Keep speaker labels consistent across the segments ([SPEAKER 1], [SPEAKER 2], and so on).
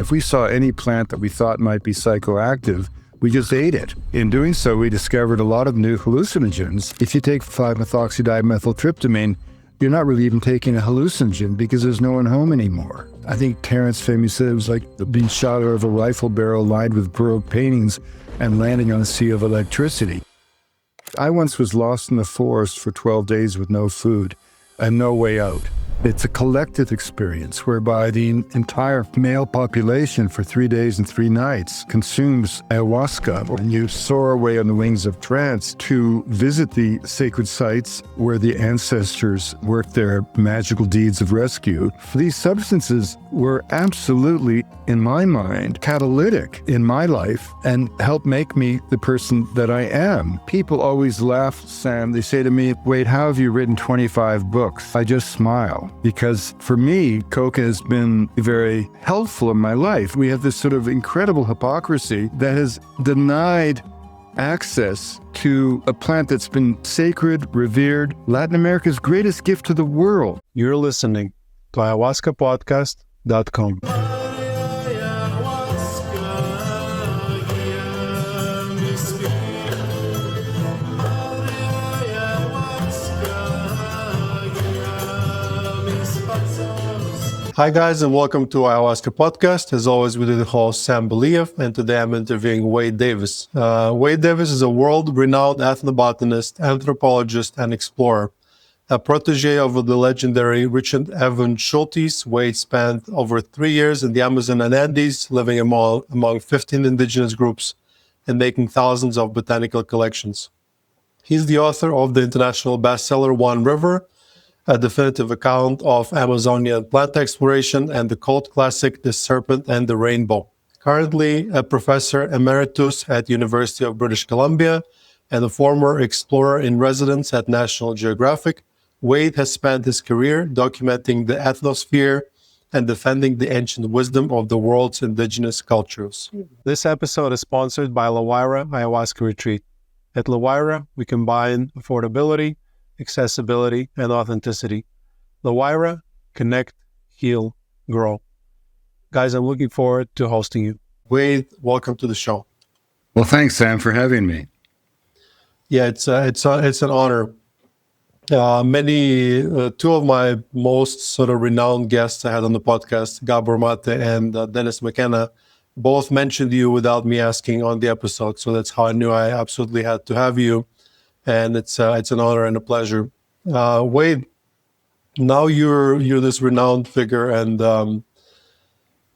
[SPEAKER 1] If we saw any plant that we thought might be psychoactive, we just ate it. In doing so, we discovered a lot of new hallucinogens. If you take 5-methoxydimethyltryptamine, you're not really even taking a hallucinogen because there's no one home anymore. I think Terence famously said it was like being shot out of a rifle barrel lined with Baroque paintings and landing on a sea of electricity. I once was lost in the forest for 12 days with no food and no way out. It's a collective experience whereby the entire male population for 3 days and 3 nights consumes ayahuasca, and you soar away on the wings of trance to visit the sacred sites where the ancestors worked their magical deeds of rescue. These substances were absolutely, in my mind, catalytic in my life and helped make me the person that I am. People always laugh, Sam. They say to me, "Wait, how have you written 25 books?" I just smile. Because for me, Coca has been very helpful in my life. We have this sort of incredible hypocrisy that has denied access to a plant that's been sacred, revered, Latin America's greatest gift to the world.
[SPEAKER 2] You're listening to ayahuascapodcast.com. Hi guys, and welcome to Ayahuasca Podcast. As always, we do the host Sam Believ, and today I'm interviewing Wade Davis. Wade Davis is a world-renowned ethnobotanist, anthropologist, and explorer. A protege of the legendary Richard Evan Schultes, Wade spent over 3 years in the Amazon and Andes, living among 15 indigenous groups and making thousands of botanical collections. He's the author of the international bestseller One River, a definitive account of Amazonian plant exploration, and the cult classic The Serpent and the Rainbow. Currently a professor emeritus at University of British Columbia and a former explorer in residence at National Geographic, Wade has spent his career documenting the ethnosphere and defending the ancient wisdom of the world's indigenous cultures. This episode is sponsored by LaWayra Ayahuasca Retreat. At LaWayra, we combine affordability, accessibility, and authenticity. LaWayra, connect, heal, grow. Guys, I'm looking forward to hosting you. Wade, welcome to the show.
[SPEAKER 1] Well, thanks, Sam, for having me.
[SPEAKER 2] Yeah, it's an honor. Two of my most sort of renowned guests I had on the podcast, Gabor Mate and Dennis McKenna, both mentioned you without me asking on the episode. So that's how I knew I absolutely had to have you. And it's an honor and a pleasure. Wade, now you're this renowned figure, and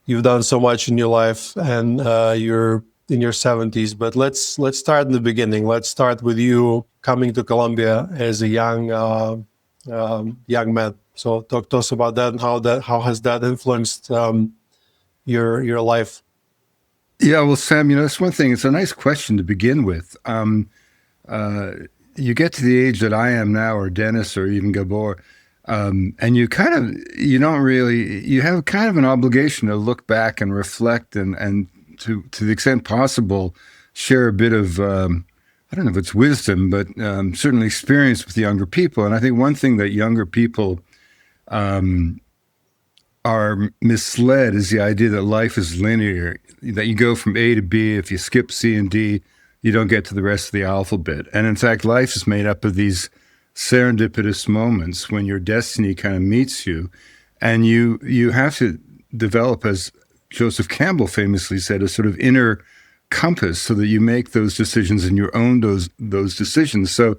[SPEAKER 2] you've done so much in your life, and you're in your 70s. But let's start in the beginning. Let's start with you coming to Colombia as a young man. So talk to us about that and how has that influenced your life?
[SPEAKER 1] Yeah, well, Sam, that's one thing. It's a nice question to begin with. You get to the age that I am now, or Dennis, or even Gabor, and you have kind of an obligation to look back and reflect and to the extent possible, share a bit of, I don't know if it's wisdom, but certainly experience with younger people. And I think one thing that younger people are misled is the idea that life is linear, that you go from A to B. If you skip C and D, you don't get to the rest of the alphabet. And in fact, life is made up of these serendipitous moments when your destiny kind of meets you. And you have to develop, as Joseph Campbell famously said, a sort of inner compass so that you make those decisions and you own those decisions. So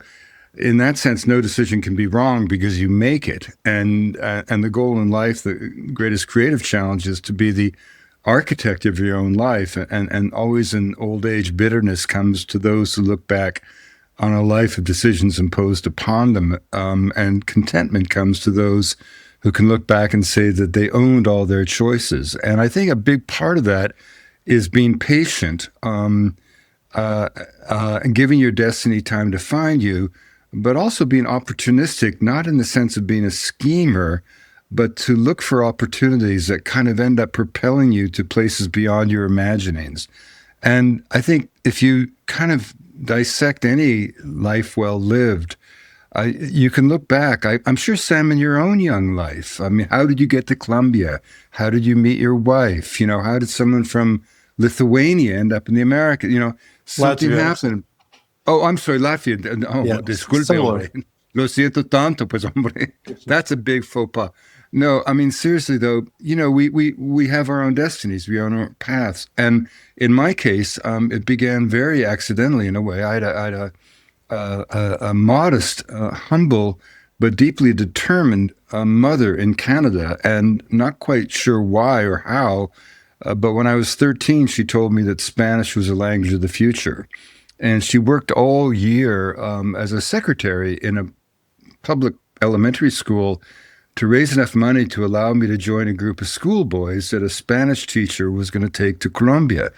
[SPEAKER 1] in that sense, no decision can be wrong because you make it. And the goal in life, the greatest creative challenge, is to be the architect of your own life, and always in old age, bitterness comes to those who look back on a life of decisions imposed upon them, and contentment comes to those who can look back and say that they owned all their choices. And I think a big part of that is being patient, and giving your destiny time to find you, but also being opportunistic, not in the sense of being a schemer, but to look for opportunities that kind of end up propelling you to places beyond your imaginings. And I think if you kind of dissect any life well lived, You can look back. I'm sure, Sam, in your own young life, I mean, how did you get to Colombia? How did you meet your wife? How did someone from Lithuania end up in the Americas? Something
[SPEAKER 2] Latvia.
[SPEAKER 1] happened. Oh, I'm sorry, Latvia. Oh,
[SPEAKER 2] Yeah,
[SPEAKER 1] disculpe,
[SPEAKER 2] similar.
[SPEAKER 1] hombre. Lo siento tanto, pues, hombre. That's a big faux pas. No, I mean, seriously, though, we have our own destinies. We own our paths. And in my case, it began very accidentally in a way. I had a modest, humble, but deeply determined mother in Canada, and not quite sure why or how. But when I was 13, she told me that Spanish was a language of the future. And she worked all year as a secretary in a public elementary school to raise enough money to allow me to join a group of schoolboys that a Spanish teacher was going to take to Colombia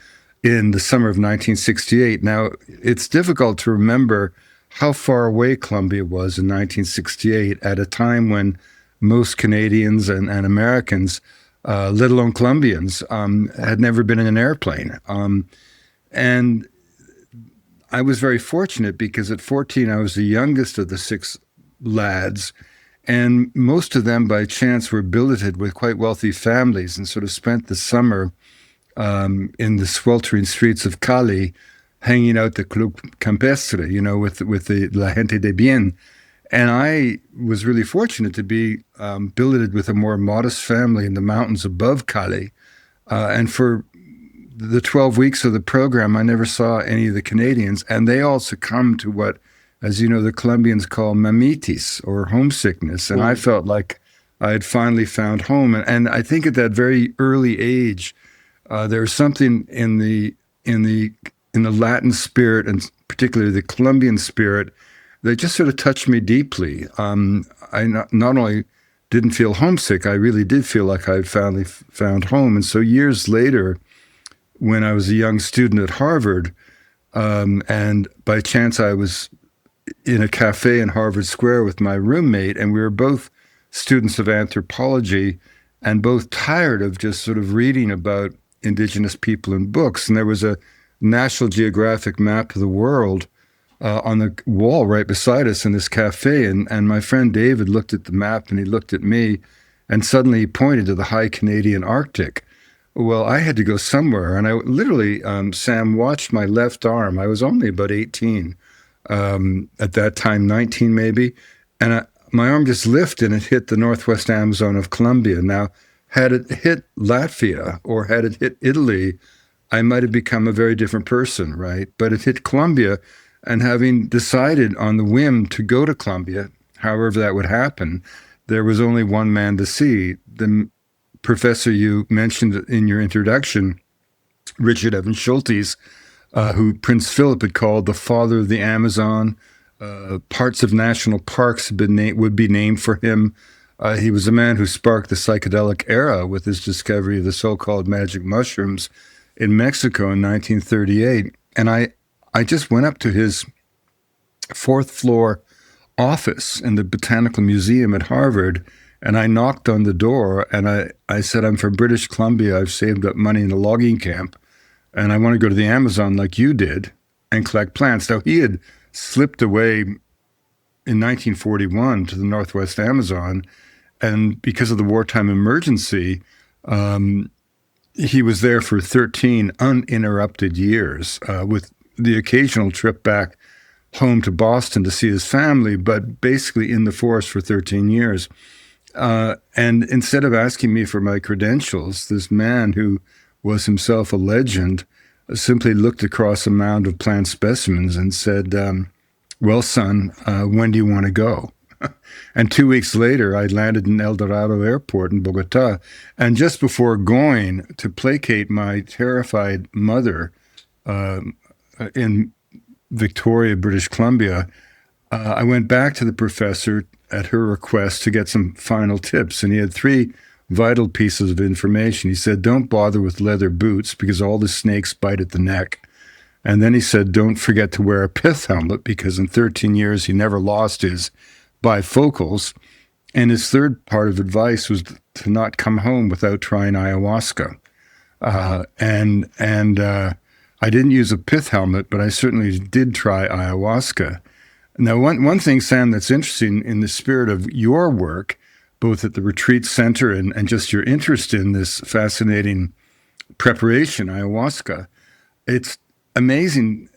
[SPEAKER 1] in the summer of 1968. Now, it's difficult to remember how far away Colombia was in 1968 at a time when most Canadians and Americans, let alone Colombians, had never been in an airplane. And I was very fortunate because at 14, I was the youngest of the 6 lads, and most of them, by chance, were billeted with quite wealthy families and sort of spent the summer in the sweltering streets of Cali, hanging out the Club Campestre, with the La Gente de Bien. And I was really fortunate to be billeted with a more modest family in the mountains above Cali. And for the 12 weeks of the program, I never saw any of the Canadians, and they all succumbed to what, as you know, the Colombians call mamitis, or homesickness. And I felt like I had finally found home. And I think at that very early age, there was something in the Latin spirit, and particularly the Colombian spirit, that just sort of touched me deeply. I not only didn't feel homesick, I really did feel like I had finally found home. And so years later, when I was a young student at Harvard, and by chance I was in a cafe in Harvard Square with my roommate, and we were both students of anthropology and both tired of just sort of reading about indigenous people in books. And there was a National Geographic map of the world on the wall right beside us in this cafe. And my friend David looked at the map and he looked at me, and suddenly he pointed to the high Canadian Arctic. Well, I had to go somewhere. And I literally, Sam, watched my left arm. I was only about 18 at that time, 19 maybe. And my arm just lifted and it hit the Northwest Amazon of Colombia. Now, had it hit Latvia or had it hit Italy, I might have become a very different person, right? But it hit Colombia, and having decided on the whim to go to Colombia, however that would happen, there was only one man to see. The professor you mentioned in your introduction, Richard Evans Schultes, who Prince Philip had called the father of the Amazon. Parts of national parks would be named for him. He was a man who sparked the psychedelic era with his discovery of the so-called magic mushrooms in Mexico in 1938. And I just went up to his 4th floor office in the Botanical Museum at Harvard, and I knocked on the door, and I said, I'm from British Columbia. I've saved up money in a logging camp, and I want to go to the Amazon like you did and collect plants. Now, he had slipped away in 1941 to the Northwest Amazon, and because of the wartime emergency, he was there for 13 uninterrupted years, with the occasional trip back home to Boston to see his family, but basically in the forest for 13 years. And instead of asking me for my credentials, this man who was himself a legend simply looked across a mound of plant specimens and said, well, son, when do you want to go? And 2 weeks later, I landed in El Dorado Airport in Bogota. And just before going, to placate my terrified mother in Victoria, British Columbia, I went back to the professor at her request to get some final tips. And he had 3 vital pieces of information. He said, don't bother with leather boots because all the snakes bite at the neck. And then he said, don't forget to wear a pith helmet because in 13 years he never lost his bifocals. And his third part of advice was to not come home without trying ayahuasca. And I didn't use a pith helmet, but I certainly did try ayahuasca. Now, one thing, Sam, that's interesting in the spirit of your work, both at the retreat center and just your interest in this fascinating preparation, ayahuasca, it's amazing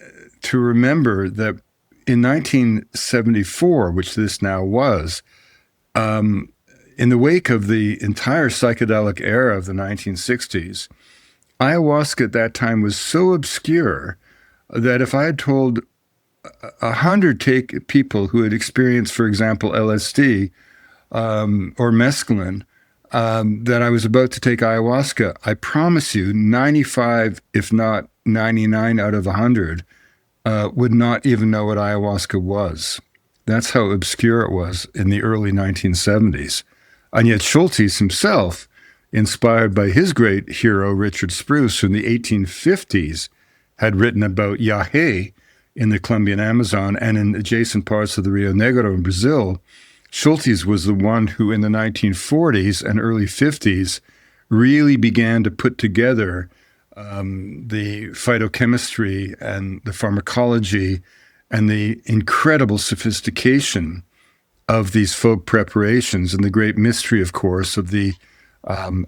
[SPEAKER 1] to remember that in 1974, which this now was, in the wake of the entire psychedelic era of the 1960s, ayahuasca at that time was so obscure that if I had told 100 people who had experienced, for example, LSD or mescaline, that I was about to take ayahuasca, I promise you 95, if not 99 out of 100 would not even know what ayahuasca was. That's how obscure it was in the early 1970s. And yet Schultes himself, inspired by his great hero, Richard Spruce, who in the 1850s had written about Yahé in the Colombian Amazon and in adjacent parts of the Rio Negro in Brazil, Schultes was the one who in the 1940s and early 50s really began to put together the phytochemistry and the pharmacology and the incredible sophistication of these folk preparations and the great mystery, of course, of the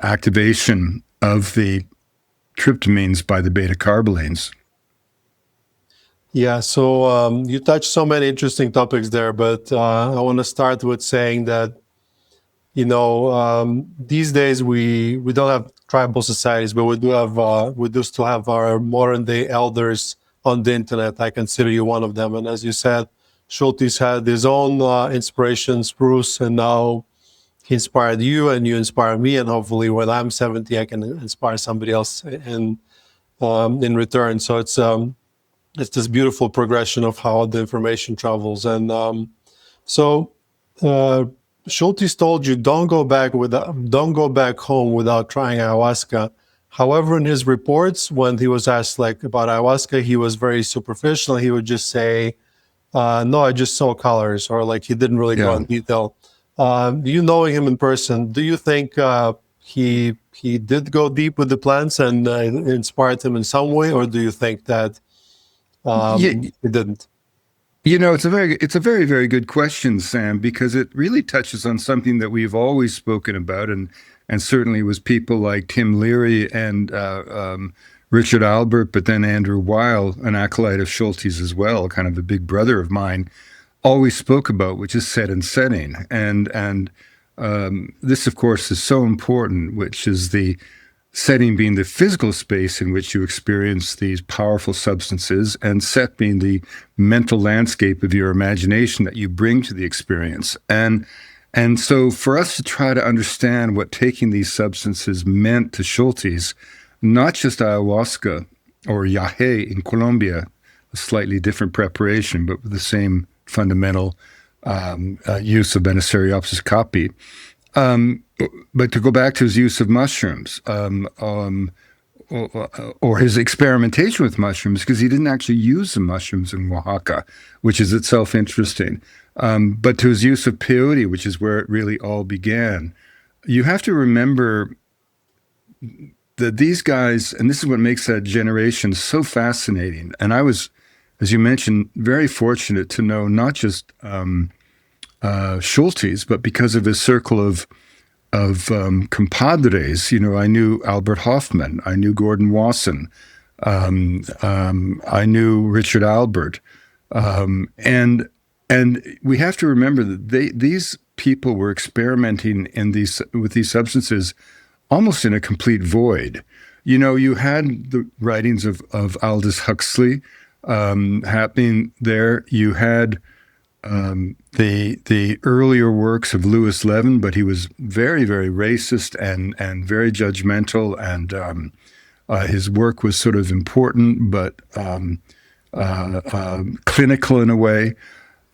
[SPEAKER 1] activation of the tryptamines by the beta-carbolines.
[SPEAKER 2] Yeah, so you touched so many interesting topics there, but I want to start with saying that, these days we don't have tribal societies, but we do still have our modern day elders on the internet. I consider you one of them. And as you said, Schultes had his own inspirations, Bruce, and now he inspired you and you inspire me. And hopefully when I'm 70, I can inspire somebody else in return. So it's this beautiful progression of how the information travels. And Schultes told you don't go back home without trying ayahuasca. However, in his reports, when he was asked about ayahuasca, he was very superficial. He would just say, "No, I just saw colors," or he didn't really go in detail. You knowing him in person, do you think he did go deep with the plants and inspired him in some way, or do you think that it didn't?
[SPEAKER 1] It's a very, very good question, Sam, because it really touches on something that we've always spoken about, and certainly was people like Tim Leary and Richard Albert, but then Andrew Weil, an acolyte of Schultes as well, kind of a big brother of mine, always spoke about, which is set and setting. And this, of course, is so important, which is the setting being the physical space in which you experience these powerful substances, and set being the mental landscape of your imagination that you bring to the experience. And so for us to try to understand what taking these substances meant to Schultes, not just ayahuasca or Yahé in Colombia, a slightly different preparation, but with the same fundamental use of Banisteriopsis caapi, but to go back to his use of mushrooms, or his experimentation with mushrooms, because he didn't actually use the mushrooms in Oaxaca, which is itself interesting, but to his use of peyote, which is where it really all began. You have to remember that these guys, and this is what makes that generation so fascinating, and I was, as you mentioned, very fortunate to know not just Schultes, but because of his circle of compadres. I knew Albert Hoffman, I knew Gordon Wasson, I knew Richard Albert, and we have to remember that these people were experimenting with these substances almost in a complete void. You had the writings of Aldous Huxley happening there. You had the earlier works of Louis Levin, but he was very, very racist and very judgmental, and his work was sort of important but clinical in a way.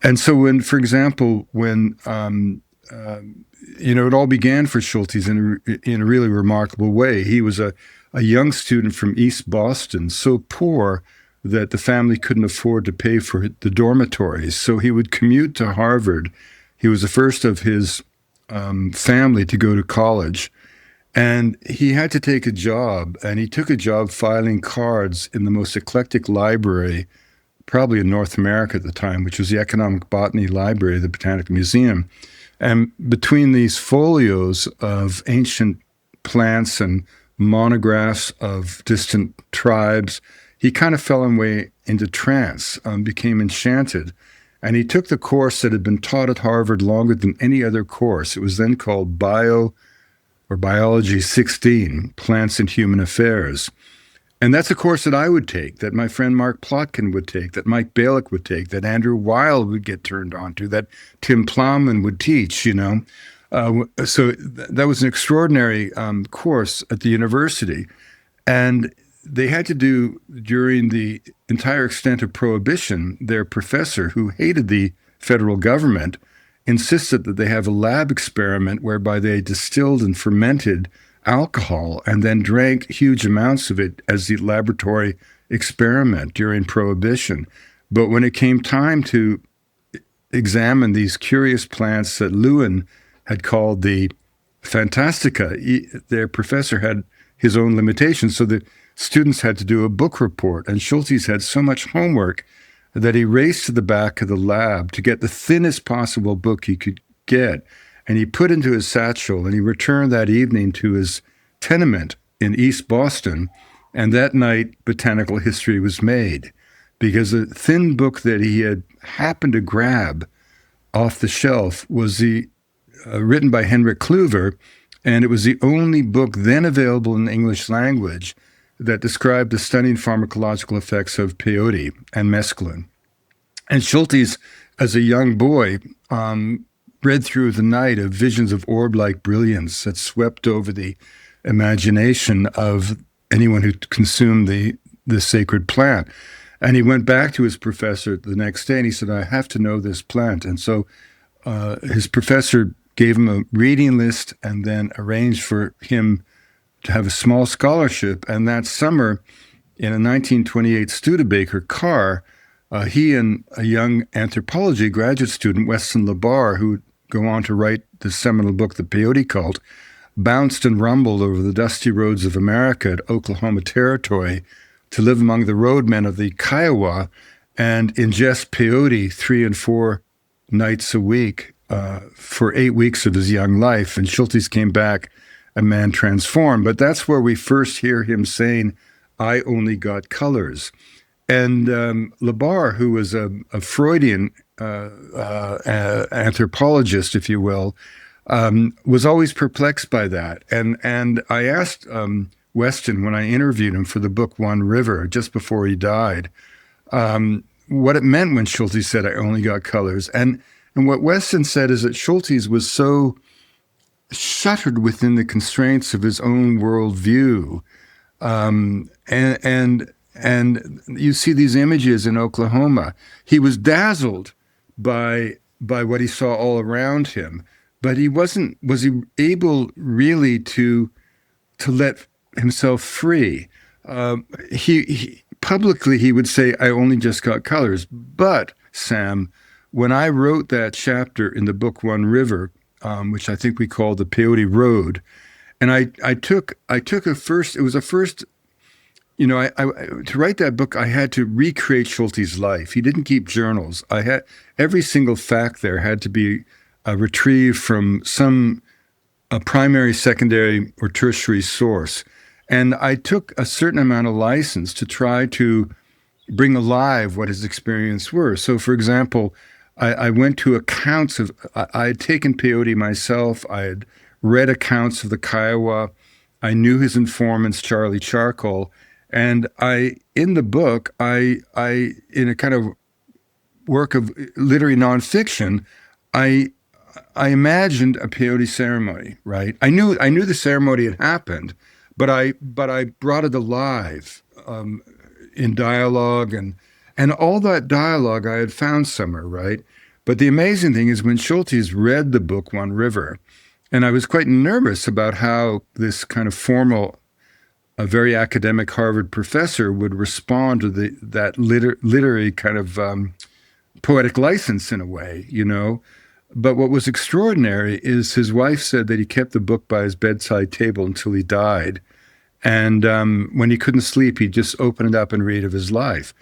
[SPEAKER 1] And so when, for example, it all began for Schultes in a really remarkable way. He was a young student from East Boston, so poor that the family couldn't afford to pay for the dormitories. So he would commute to Harvard. He was the first of his family to go to college. And he had to take a job, and he took a job filing cards in the most eclectic library probably in North America at the time, which was the Economic Botany Library of the Botanical Museum. And between these folios of ancient plants and monographs of distant tribes, he kind of fell away into trance, became enchanted. And he took the course that had been taught at Harvard longer than any other course. It was then called Biology 16, Plants and Human Affairs. And that's a course that I would take, that my friend Mark Plotkin would take, that Mike Balick would take, that Andrew Weil would get turned on to, that Tim Plowman would teach, you know. So that was an extraordinary course at the university. And they had to do, during the entire extent of Prohibition, their professor, who hated the federal government, insisted that they have a lab experiment whereby they distilled and fermented alcohol and then drank huge amounts of it as the laboratory experiment during Prohibition. But when it came time to examine these curious plants that Lewin had called the Fantastica, their professor had his own limitations. So the students had to do a book report, and Schultes had so much homework that he raced to the back of the lab to get the thinnest possible book he could get. And he put into his satchel, and he returned that evening to his tenement in East Boston. And that night, botanical history was made, because a thin book that he had happened to grab off the shelf was written by Henrik Kluver, and it was the only book then available in the English language that described the stunning pharmacological effects of peyote and mescaline. And Schultes, as a young boy, read through the night of visions of orb-like brilliance that swept over the imagination of anyone who consumed the sacred plant. And he went back to his professor the next day, and he said, I have to know this plant. And so his professor gave him a reading list and then arranged for him to have a small scholarship. And that summer, in a 1928 Studebaker car, he and a young anthropology graduate student, Weston LaBar, who would go on to write the seminal book, The Peyote Cult, bounced and rumbled over the dusty roads of America at Oklahoma Territory to live among the roadmen of the Kiowa and ingest peyote 3 and 4 nights a week for 8 weeks of his young life. And Schultes came back a man transformed. But that's where we first hear him saying, I only got colors. And LaBar, who was a Freudian anthropologist, if you will, was always perplexed by that. And I asked Weston, when I interviewed him for the book One River, just before he died, what it meant when Schultes said, I only got colors. And what Weston said is that Schultes was so shuttered within the constraints of his own worldview. And you see these images in Oklahoma. He was dazzled by what he saw all around him, but was he able really to let himself free? He publicly, he would say, I only just got colors. But Sam, when I wrote that chapter in the book One River, which I think we call the Peyote Road, and I took a first, it was a first, you know, to write that book, I had to recreate Schultes' life. He didn't keep journals. I had every single fact there had to be retrieved from some primary, secondary, or tertiary source. And I took a certain amount of license to try to bring alive what his experiences were. So, for example, I went to accounts of, I had taken peyote myself. I had read accounts of the Kiowa. I knew his informants, Charlie Charcoal. And in the book, in a kind of work of literary nonfiction, I imagined a peyote ceremony, right? I knew the ceremony had happened, but I brought it alive in dialogue, and all that dialogue I had found somewhere, right? But the amazing thing is when Schultes read the book One River, and I was quite nervous about how this kind of formal, a very academic Harvard professor would respond to that literary kind of poetic license in a way, you know. But what was extraordinary is his wife said that he kept the book by his bedside table until he died. And when he couldn't sleep, he'd just open it up and read of his life.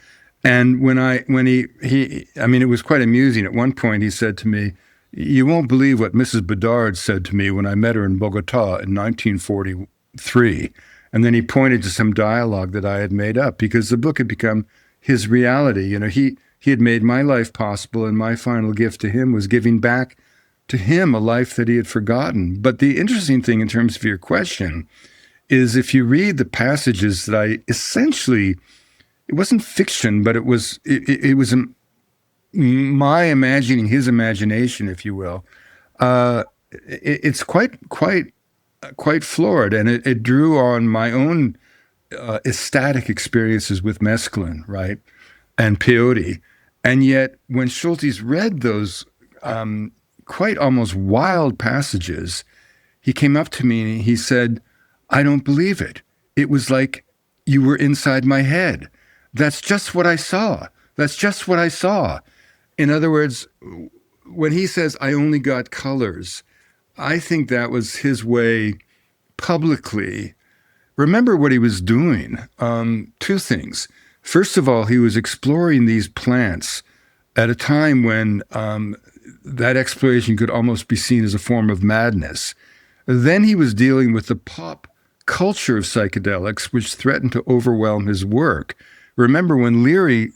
[SPEAKER 1] And I mean, it was quite amusing. At one point, he said to me, "You won't believe what Mrs. Bedard said to me when I met her in Bogota in 1943." And then he pointed to some dialogue that I had made up because the book had become his reality. He had made my life possible, and my final gift to him was giving back to him a life that he had forgotten. But the interesting thing in terms of your question is if you read the passages that I essentially, it wasn't fiction, but it was my imagining his imagination, if you will. It's quite floored, and it drew on my own ecstatic experiences with mescaline, right, and peyote. And yet, when Schultes read those quite almost wild passages, he came up to me and he said, "I don't believe it. It was like you were inside my head. That's just what I saw. That's just what I saw." In other words, when he says, "I only got colors," I think that was his way publicly. Remember what he was doing. Two things. First of all, he was exploring these plants at a time when that exploration could almost be seen as a form of madness. Then he was dealing with the pop culture of psychedelics, which threatened to overwhelm his work. Remember when Leary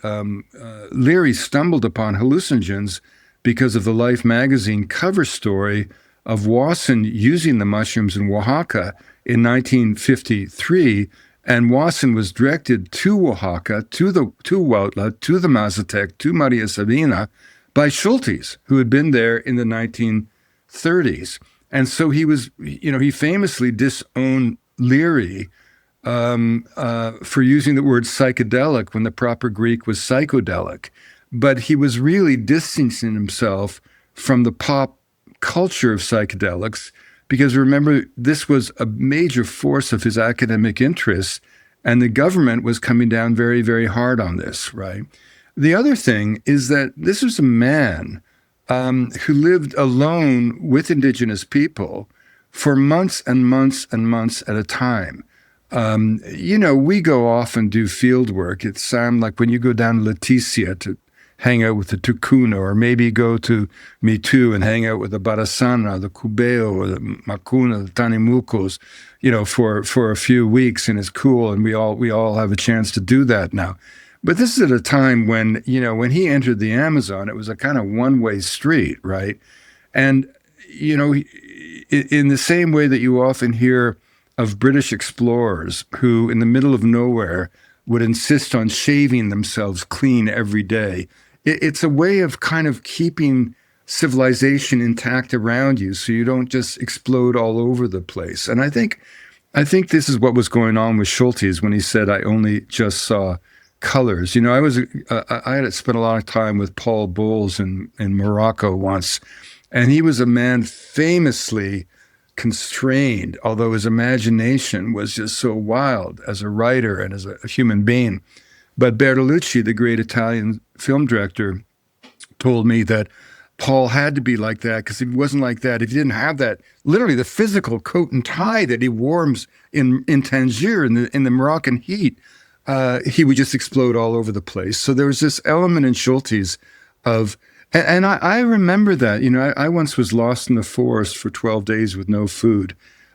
[SPEAKER 1] stumbled upon hallucinogens because of the Life magazine cover story of Wasson using the mushrooms in Oaxaca in 1953, and Wasson was directed to Oaxaca, to Huautla, to the Mazatec, to Maria Sabina by Schultes, who had been there in the 1930s. And so he famously disowned Leary for using the word psychedelic when the proper Greek was psychodelic. But he was really distancing himself from the pop culture of psychedelics because, remember, this was a major force of his academic interests, and the government was coming down very, very hard on this, right? The other thing is that this was a man who lived alone with indigenous people for months and months and months at a time. We go off and do field work. It sounds like when you go down to Leticia to hang out with the Tucuna, or maybe go to Mitu and hang out with the Barasana, the Cubeo, or the Macuna, the Tanimucos, for a few weeks, and it's cool, and we all have a chance to do that now. But this is at a time when he entered the Amazon, it was a kind of one-way street, right? And in the same way that you often hear of British explorers who, in the middle of nowhere, would insist on shaving themselves clean every day. It's a way of kind of keeping civilization intact around you so you don't just explode all over the place. And I think this is what was going on with Schultes when he said, "I only just saw colors." I had spent a lot of time with Paul Bowles in Morocco once, and he was a man famously constrained, although his imagination was just so wild as a writer and as a human being. But Bertolucci, the great Italian film director, told me that Paul had to be like that because if he wasn't like that, if he didn't have that, literally the physical coat and tie that he wore in Tangier in the Moroccan heat, he would just explode all over the place. So there was this element in Schultes of, and I remember that, I once was lost in the forest for 12 days with no food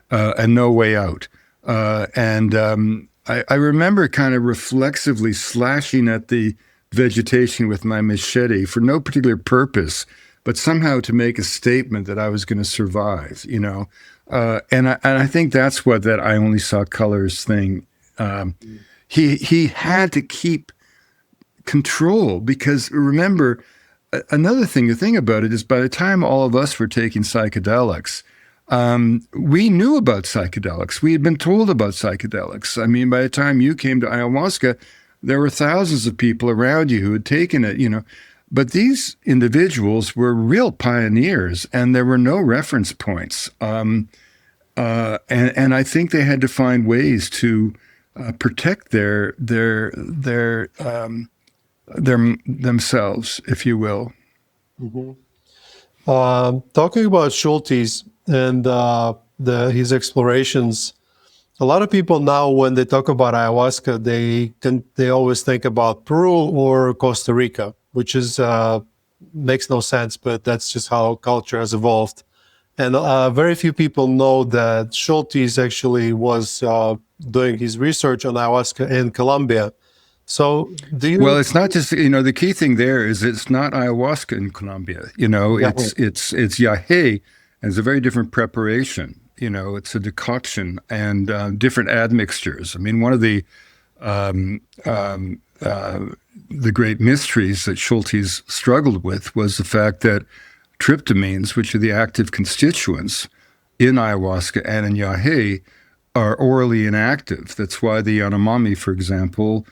[SPEAKER 1] and no way out. I remember kind of reflexively slashing at the vegetation with my machete for no particular purpose, but somehow to make a statement that I was going to survive, and I think that's what that "I only saw colors" thing. He had to keep control because, remember, another thing to think about it is by the time all of us were taking psychedelics, we knew about psychedelics. We had been told about psychedelics. I mean, by the time you came to ayahuasca, there were thousands of people around you who had taken it, But these individuals were real pioneers, and there were no reference points. And I think they had to find ways to protect themselves, if you will.
[SPEAKER 2] Mm-hmm. Talking about Schultes and his explorations A lot of people now, when they talk about ayahuasca, they always think about Peru or Costa Rica, which is makes no sense, but that's just how culture has evolved. And very few people know that Schultes actually was doing his research on ayahuasca in Colombia. So, do
[SPEAKER 1] Well,
[SPEAKER 2] you?
[SPEAKER 1] it's not just, the key thing there is it's not ayahuasca in Colombia.
[SPEAKER 2] Yeah.
[SPEAKER 1] It's Yahé, and it's a very different preparation. It's a decoction and different admixtures. I mean, one of um, um, the great mysteries that Schultes struggled with was the fact that tryptamines, which are the active constituents in ayahuasca and in Yahé, are orally inactive. That's why the Yanomami, for example,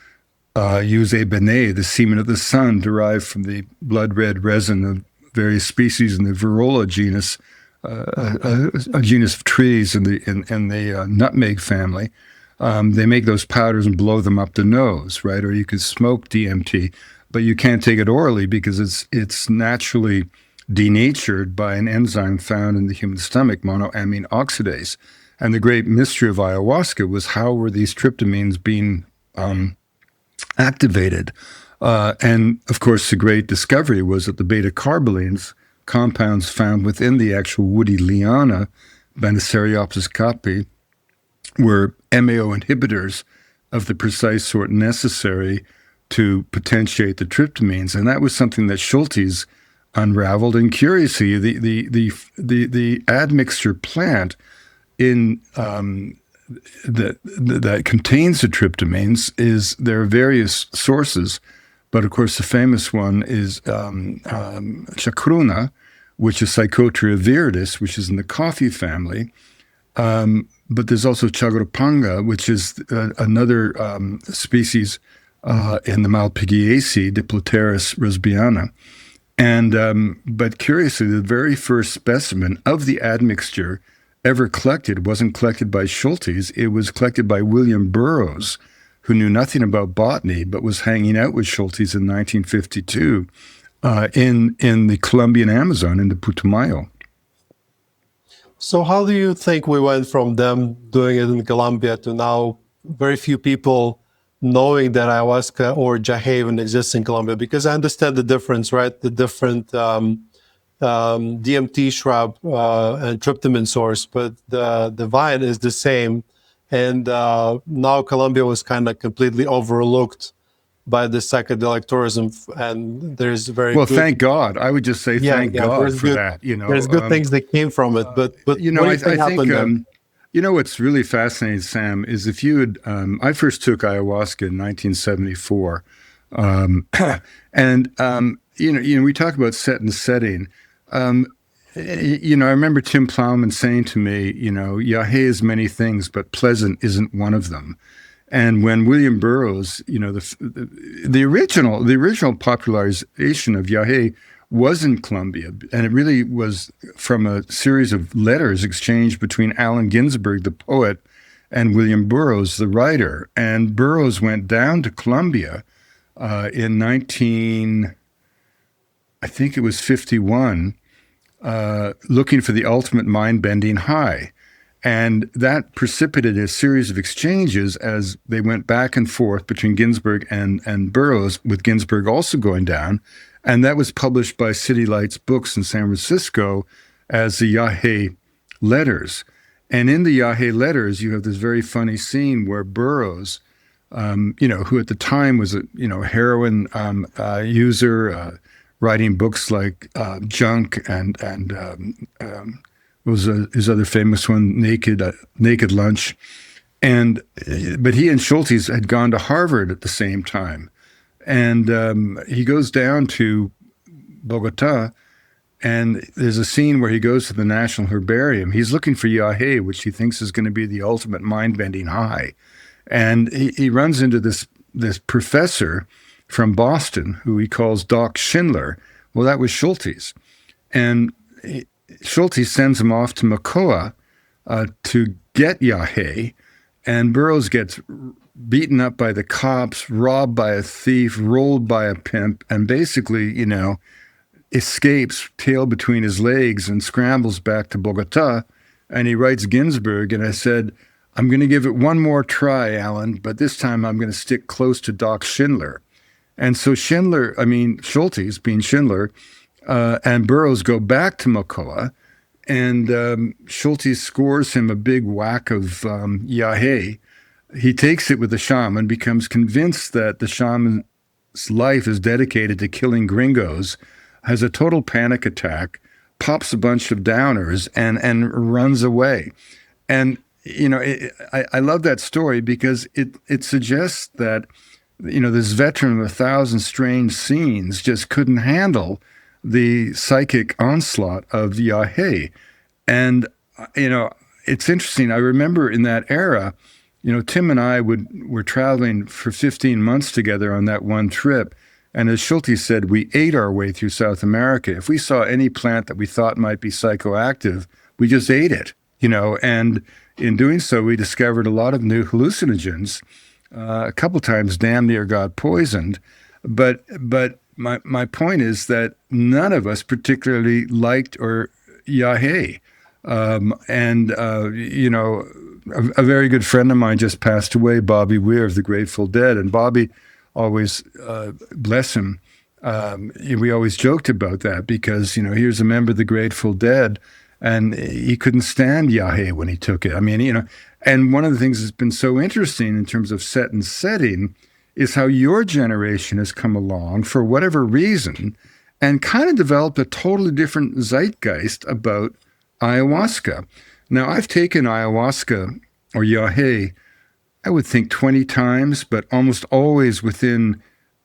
[SPEAKER 1] use ebené, the semen of the sun, derived from the blood red resin of various species in the Virola genus, a genus of trees in the nutmeg family. They make those powders and blow them up the nose, right? Or you could smoke DMT, but you can't take it orally because it's naturally denatured by an enzyme found in the human stomach, monoamine oxidase. And the great mystery of ayahuasca was how were these tryptamines being activated? And of course, the great discovery was that the beta carbolines, compounds found within the actual woody liana, Banisteriopsis capi, were MAO inhibitors of the precise sort necessary to potentiate the tryptamines. And that was something that Schultes unraveled. And curiously, the admixture plant in that contains the tryptamines there are various sources, but of course the famous one is chacruna, which is Psychotria viridis, which is in the coffee family. But there's also chagropanga, which is another species in the Malpighiaceae, Diploteris rusbiana. And but curiously, the very first specimen of the admixture ever collected wasn't collected by Schultes. It was collected by William Burroughs, who knew nothing about botany, but was hanging out with Schultes in 1952 in the Colombian Amazon, in the Putumayo.
[SPEAKER 2] So, how do you think we went from them doing it in Colombia to now very few people knowing that ayahuasca or Yahé even exists in Colombia? Because I understand the difference, right? The different DMT shrub and tryptamine source, but the vine is the same. And now Colombia was kind of completely overlooked by the psychedelic tourism, and there's very
[SPEAKER 1] well.
[SPEAKER 2] Good,
[SPEAKER 1] thank God. I would just say thank God for that.
[SPEAKER 2] There's good things that came from it, but
[SPEAKER 1] I think what's really fascinating, Sam, is if you had. I first took ayahuasca in 1974, and we talk about set and setting. I remember Tim Plowman saying to me, Yahé is many things, but pleasant isn't one of them. And when William Burroughs, the original popularization of Yahé was in Colombia, and it really was from a series of letters exchanged between Allen Ginsberg, the poet, and William Burroughs, the writer. And Burroughs went down to Colombia in 1951, looking for the ultimate mind-bending high. And that precipitated a series of exchanges as they went back and forth between Ginsberg and Burroughs, with Ginsberg also going down. And that was published by City Lights Books in San Francisco as the Yahé Letters. And in the Yahé Letters, you have this very funny scene where Burroughs, who at the time was a heroin user, writing books like Junk and was his other famous one, Naked Lunch, but he and Schultes had gone to Harvard at the same time, and he goes down to Bogota, and there's a scene where he goes to the National Herbarium. He's looking for Yahé, which he thinks is going to be the ultimate mind-bending high, and he runs into this professor from Boston who he calls Doc Schindler. Well, that was Schultes, and Schultes sends him off to Macoa to get Yahé, and Burroughs gets beaten up by the cops, robbed by a thief, rolled by a pimp, and basically, escapes tail between his legs and scrambles back to Bogota. And he writes Ginsberg, and I said, I'm going to give it one more try, Alan, but this time I'm going to stick close to Doc Schindler. And so Schultes, being Schindler, and Burroughs go back to Mocoa, and Schultes scores him a big whack of Yahé. He takes it with the shaman, becomes convinced that the shaman's life is dedicated to killing gringos, has a total panic attack, pops a bunch of downers, and runs away. And I love that story because it suggests that this veteran of 1,000 strange scenes just couldn't handle the psychic onslaught of Yahé. And it's interesting. I remember in that era, Tim and I were traveling for 15 months together on that one trip. And as Schultes said, we ate our way through South America. If we saw any plant that we thought might be psychoactive, we just ate it, and in doing so, we discovered a lot of new hallucinogens. A couple times damn near got poisoned. But my point is that none of us particularly liked Yahé. A very good friend of mine just passed away, Bobby Weir of the Grateful Dead. And Bobby always, bless him, we always joked about that because, here's a member of the Grateful Dead and he couldn't stand Yahé when he took it. And one of the things that's been so interesting in terms of set and setting is how your generation has come along for whatever reason and kind of developed a totally different zeitgeist about ayahuasca. Now, I've taken ayahuasca or Yahé, I would think 20 times, but almost always within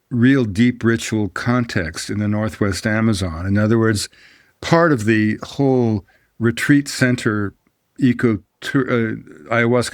[SPEAKER 1] real deep ritual context in the Northwest Amazon. In other words, part of the whole retreat center ayahuasca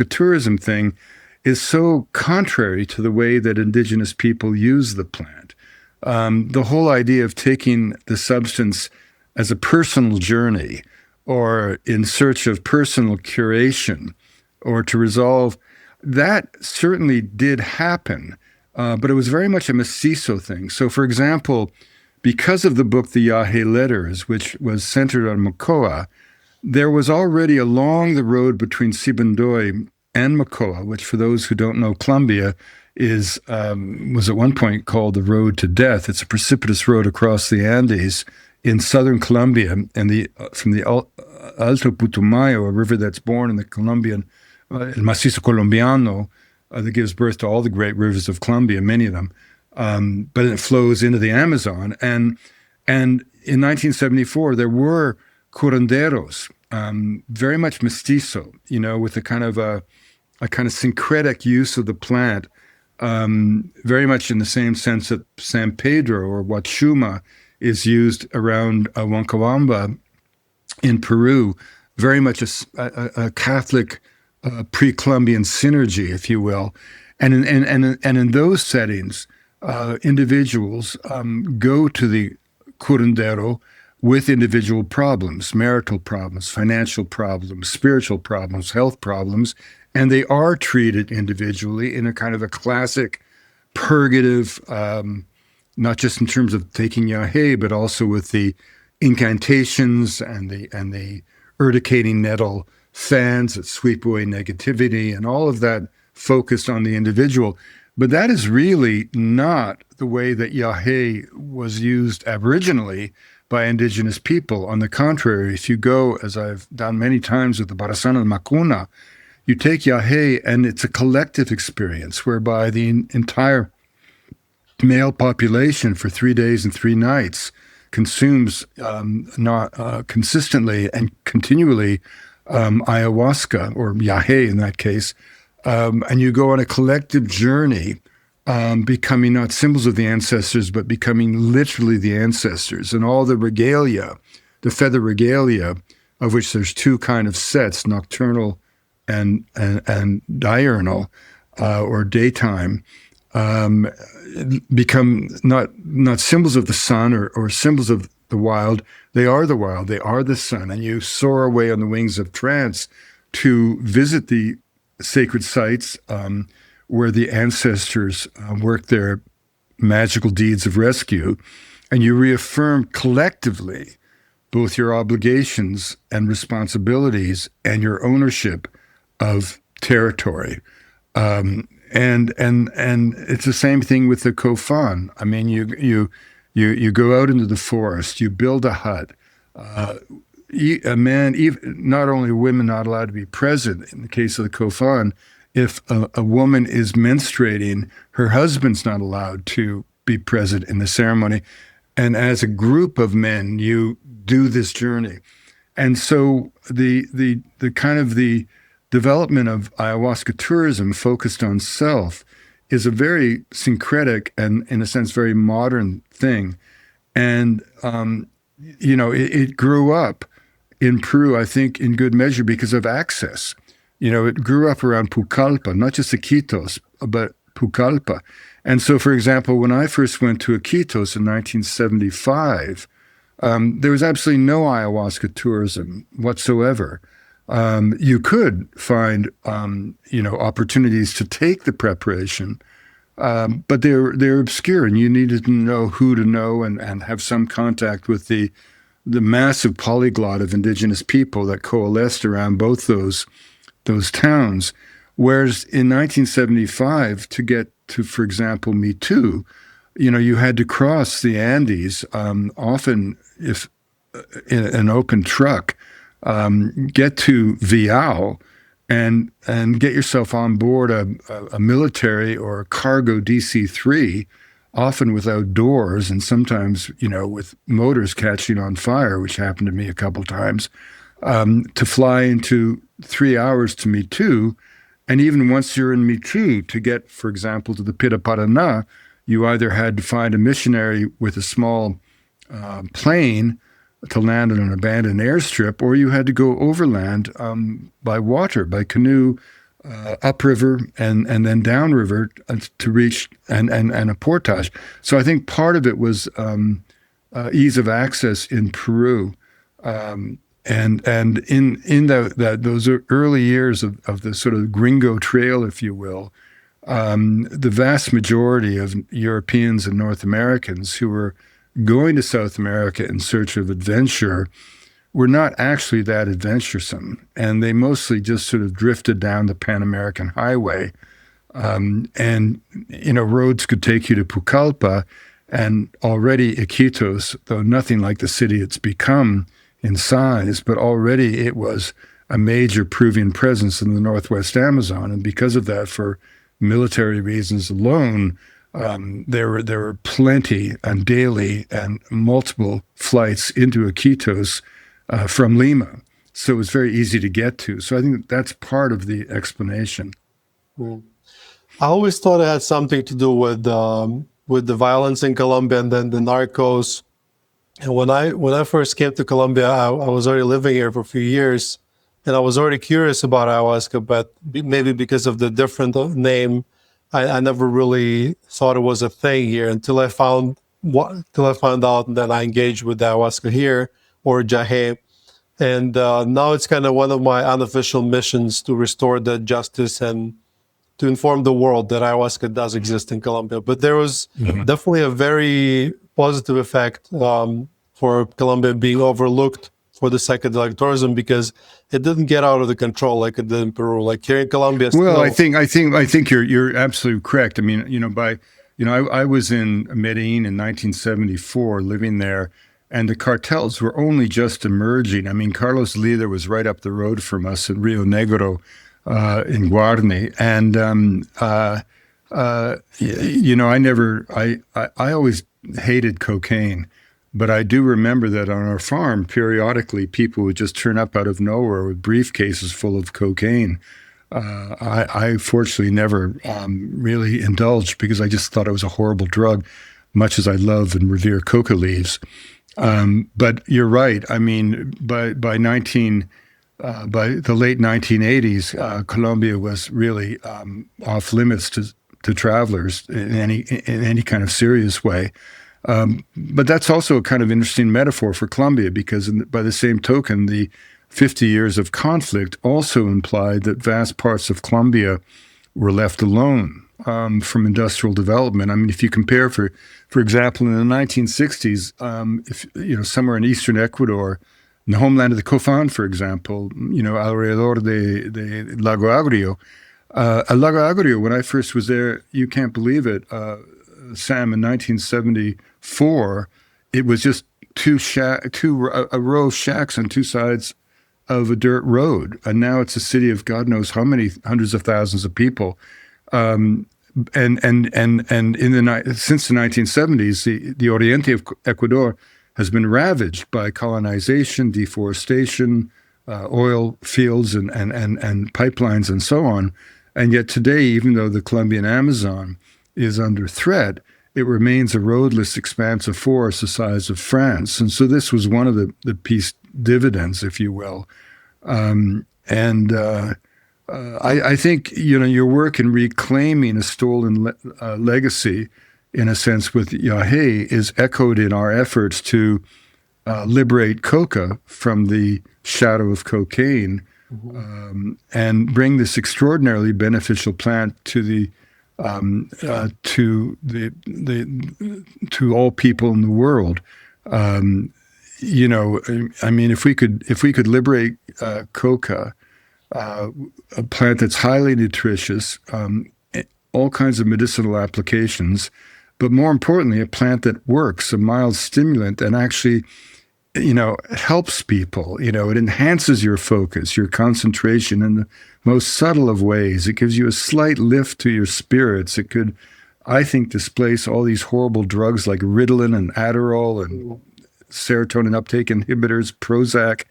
[SPEAKER 1] tourism thing is so contrary to the way that indigenous people use the plant. The whole idea of taking the substance as a personal journey or in search of personal curation or to resolve, that certainly did happen, but it was very much a mestizo thing. So, for example, because of the book, The Yahé Letters, which was centered on Mocoa, there was already along the road between Sibundoy and Mocoa, which for those who don't know Colombia was at one point called the Road to Death. It's a precipitous road across the Andes in southern Colombia, and from the Alto Putumayo, a river that's born in the Colombian, El Macizo Colombiano, that gives birth to all the great rivers of Colombia, many of them, but it flows into the Amazon. And in 1974, there were curanderos, very much mestizo, with a kind of syncretic use of the plant, very much in the same sense that San Pedro or Huachuma is used around Huancabamba in Peru, very much a Catholic pre-Columbian synergy, if you will. And in those settings, individuals go to the curandero with individual problems, marital problems, financial problems, spiritual problems, health problems, and they are treated individually in a kind of a classic purgative, not just in terms of taking Yahé, but also with the incantations and the urticating nettle fans that sweep away negativity and all of that focused on the individual. But that is really not the way that Yahé was used aboriginally by indigenous people. On the contrary, if you go, as I've done many times with the Barasan and Macuna, you take Yahé and it's a collective experience whereby the entire male population for 3 days and 3 nights consumes consistently and continually ayahuasca, or Yahé in that case, and you go on a collective journey, becoming not symbols of the ancestors, but becoming literally the ancestors. And all the regalia, the feather regalia, of which there's 2 kind of sets, nocturnal and diurnal, or daytime, become not symbols of the sun or symbols of the wild. They are the wild. They are the sun. And you soar away on the wings of trance to visit the sacred sites where the ancestors worked their magical deeds of rescue. And you reaffirm collectively both your obligations and responsibilities and your ownership of territory. And it's the same thing with the kofan. I mean, you go out into the forest, you build a hut. A man, not only are women not allowed to be present in the case of the kofan, if a woman is menstruating, her husband's not allowed to be present in the ceremony. And as a group of men, you do this journey. And so the kind of the development of ayahuasca tourism focused on self is a very syncretic and, in a sense, very modern thing. And, it grew up in Peru, I think, in good measure because of access. It grew up around Pucallpa, not just Iquitos, but Pucallpa. And so, for example, when I first went to Iquitos in 1975, there was absolutely no ayahuasca tourism whatsoever. You could find, opportunities to take the preparation, but they're obscure, and you needed to know who to know and have some contact with the massive polyglot of indigenous people that coalesced around both those towns. Whereas in 1975, to get to, for example, Me Too, you had to cross the Andes, often if in an open truck, get to Vial and get yourself on board a military or a cargo DC-3, often without doors and sometimes, with motors catching on fire, which happened to me a couple times, to fly into 3 hours to Me Too. And even once you're in Me Too, to get, for example, to the Pita Paraná, you either had to find a missionary with a small plane to land on an abandoned airstrip, or you had to go overland by water, by canoe, upriver and then downriver to reach and a portage. So I think part of it was ease of access in Peru, and in those early years of the sort of gringo trail, if you will, the vast majority of Europeans and North Americans who were going to South America in search of adventure were not actually that adventuresome, and they mostly just sort of drifted down the Pan American Highway. Roads could take you to Pucallpa, and already Iquitos, though nothing like the city it's become in size, but already it was a major Peruvian presence in the Northwest Amazon, and because of that, for military reasons alone, there were plenty and daily and multiple flights into Iquitos from Lima. So it was very easy to get to. So I think that's part of the explanation.
[SPEAKER 2] I always thought it had something to do with the violence in Colombia and then the narcos. And when I first came to Colombia, I was already living here for a few years, and I was already curious about ayahuasca, but maybe because of the different name, I never really thought it was a thing here until I found out, and then I engaged with ayahuasca here, or Yahé. And now it's kind of one of my unofficial missions to restore the justice and to inform the world that ayahuasca does exist in Colombia. But there was definitely a very positive effect for Colombia being overlooked for the psychedelic tourism, because it didn't get out of the control like it did in Peru. Like here in Colombia.
[SPEAKER 1] Well, I think you're absolutely correct. I mean, I was in Medellin in 1974, living there, and the cartels were only just emerging. I mean, Carlos Lida was right up the road from us in Rio Negro, in Guarne, and I always hated cocaine. But I do remember that on our farm, periodically, people would just turn up out of nowhere with briefcases full of cocaine. I fortunately never really indulged because I just thought it was a horrible drug, much as I love and revere coca leaves. But you're right. I mean, by the late 1980s, Colombia was really off limits to travelers in any kind of serious way. But that's also a kind of interesting metaphor for Colombia, because by the same token, the 50 years of conflict also implied that vast parts of Colombia were left alone from industrial development. I mean, if you compare, for example, in the 1960s, somewhere in eastern Ecuador, the homeland of the Cofan, for example, alrededor de Lago Agrio. Lago Agrio, when I first was there, you can't believe it, Sam, in 1974, it was just a row of shacks on two sides of a dirt road, and now it's a city of God knows how many hundreds of thousands of people. And since the 1970s, the Oriente of Ecuador has been ravaged by colonization, deforestation, oil fields, and pipelines, and so on. And yet today, even though the Colombian Amazon is under threat, it remains a roadless expanse of forest the size of France. And so this was one of the peace dividends, if you will. I think, your work in reclaiming a stolen legacy, in a sense, with Yahé is echoed in our efforts to liberate Coca from the shadow of cocaine, and bring this extraordinarily beneficial plant to all people in the world. If we could liberate Coca, a plant that's highly nutritious, all kinds of medicinal applications, but more importantly, a plant that works, a mild stimulant, and actually, helps people. It enhances your focus, your concentration in the most subtle of ways. It gives you a slight lift to your spirits. It could, I think, displace all these horrible drugs like Ritalin and Adderall and serotonin uptake inhibitors, Prozac,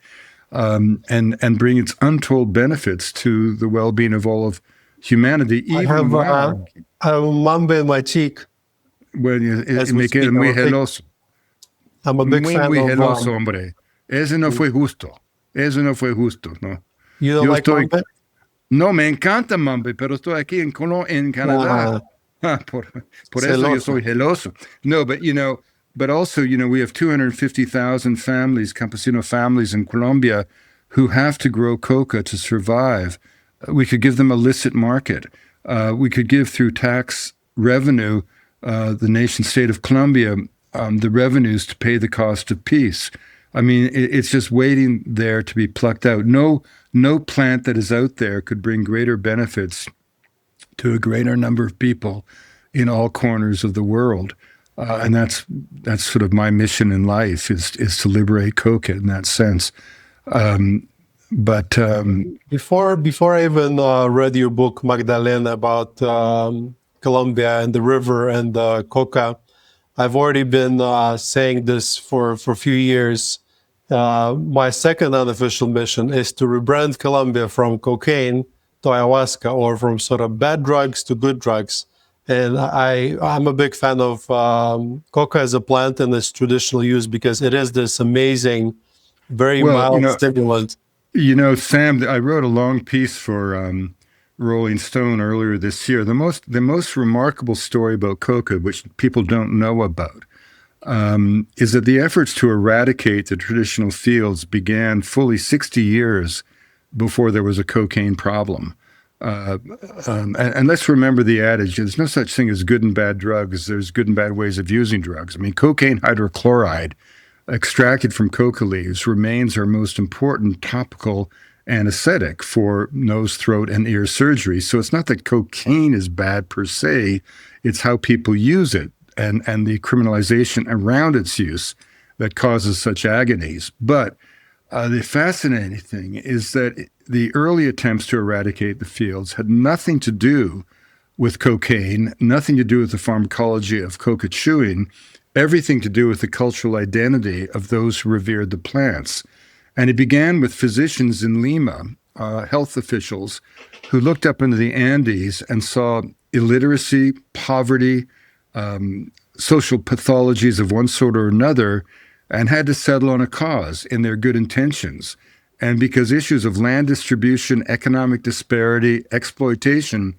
[SPEAKER 1] and bring its untold benefits to the well-being of all of humanity.
[SPEAKER 2] I have a mamba in my cheek.
[SPEAKER 1] Well, muy geloso.
[SPEAKER 2] I'm a big fan
[SPEAKER 1] muy
[SPEAKER 2] of
[SPEAKER 1] geloso, hombre. Ese no fue justo. ¿No?
[SPEAKER 2] You don't like mamba?
[SPEAKER 1] No, me encanta mamba, pero estoy aquí en Canadá. Por eso yo soy geloso. No, but also, we have 250,000 families, campesino families in Colombia, who have to grow coca to survive. We could give them a licit market. We could give through tax revenue the nation state of Colombia the revenues to pay the cost of peace. I mean, it's just waiting there to be plucked out. No plant that is out there could bring greater benefits to a greater number of people in all corners of the world. And that's sort of my mission in life is to liberate coca in that sense.
[SPEAKER 2] Before I even read your book, Magdalena, about Colombia and the river and coca, I've already been saying this for a few years. My second unofficial mission is to rebrand Colombia from cocaine to ayahuasca, or from sort of bad drugs to good drugs. And I'm a big fan of coca as a plant and its traditional use, because it is this amazing, very mild stimulant.
[SPEAKER 1] Sam, I wrote a long piece for Rolling Stone earlier this year. The most remarkable story about coca, which people don't know about, is that the efforts to eradicate the traditional fields began fully 60 years before there was a cocaine problem. And let's remember the adage, there's no such thing as good and bad drugs. There's good and bad ways of using drugs. I mean, cocaine hydrochloride extracted from coca leaves remains our most important topical anesthetic for nose, throat, and ear surgery. So it's not that cocaine is bad per se, it's how people use it and the criminalization around its use that causes such agonies. But the fascinating thing is that the early attempts to eradicate the fields had nothing to do with cocaine, nothing to do with the pharmacology of coca chewing, everything to do with the cultural identity of those who revered the plants. And it began with physicians in Lima, health officials, who looked up into the Andes and saw illiteracy, poverty, social pathologies of one sort or another, and had to settle on a cause in their good intentions. And because issues of land distribution, economic disparity, exploitation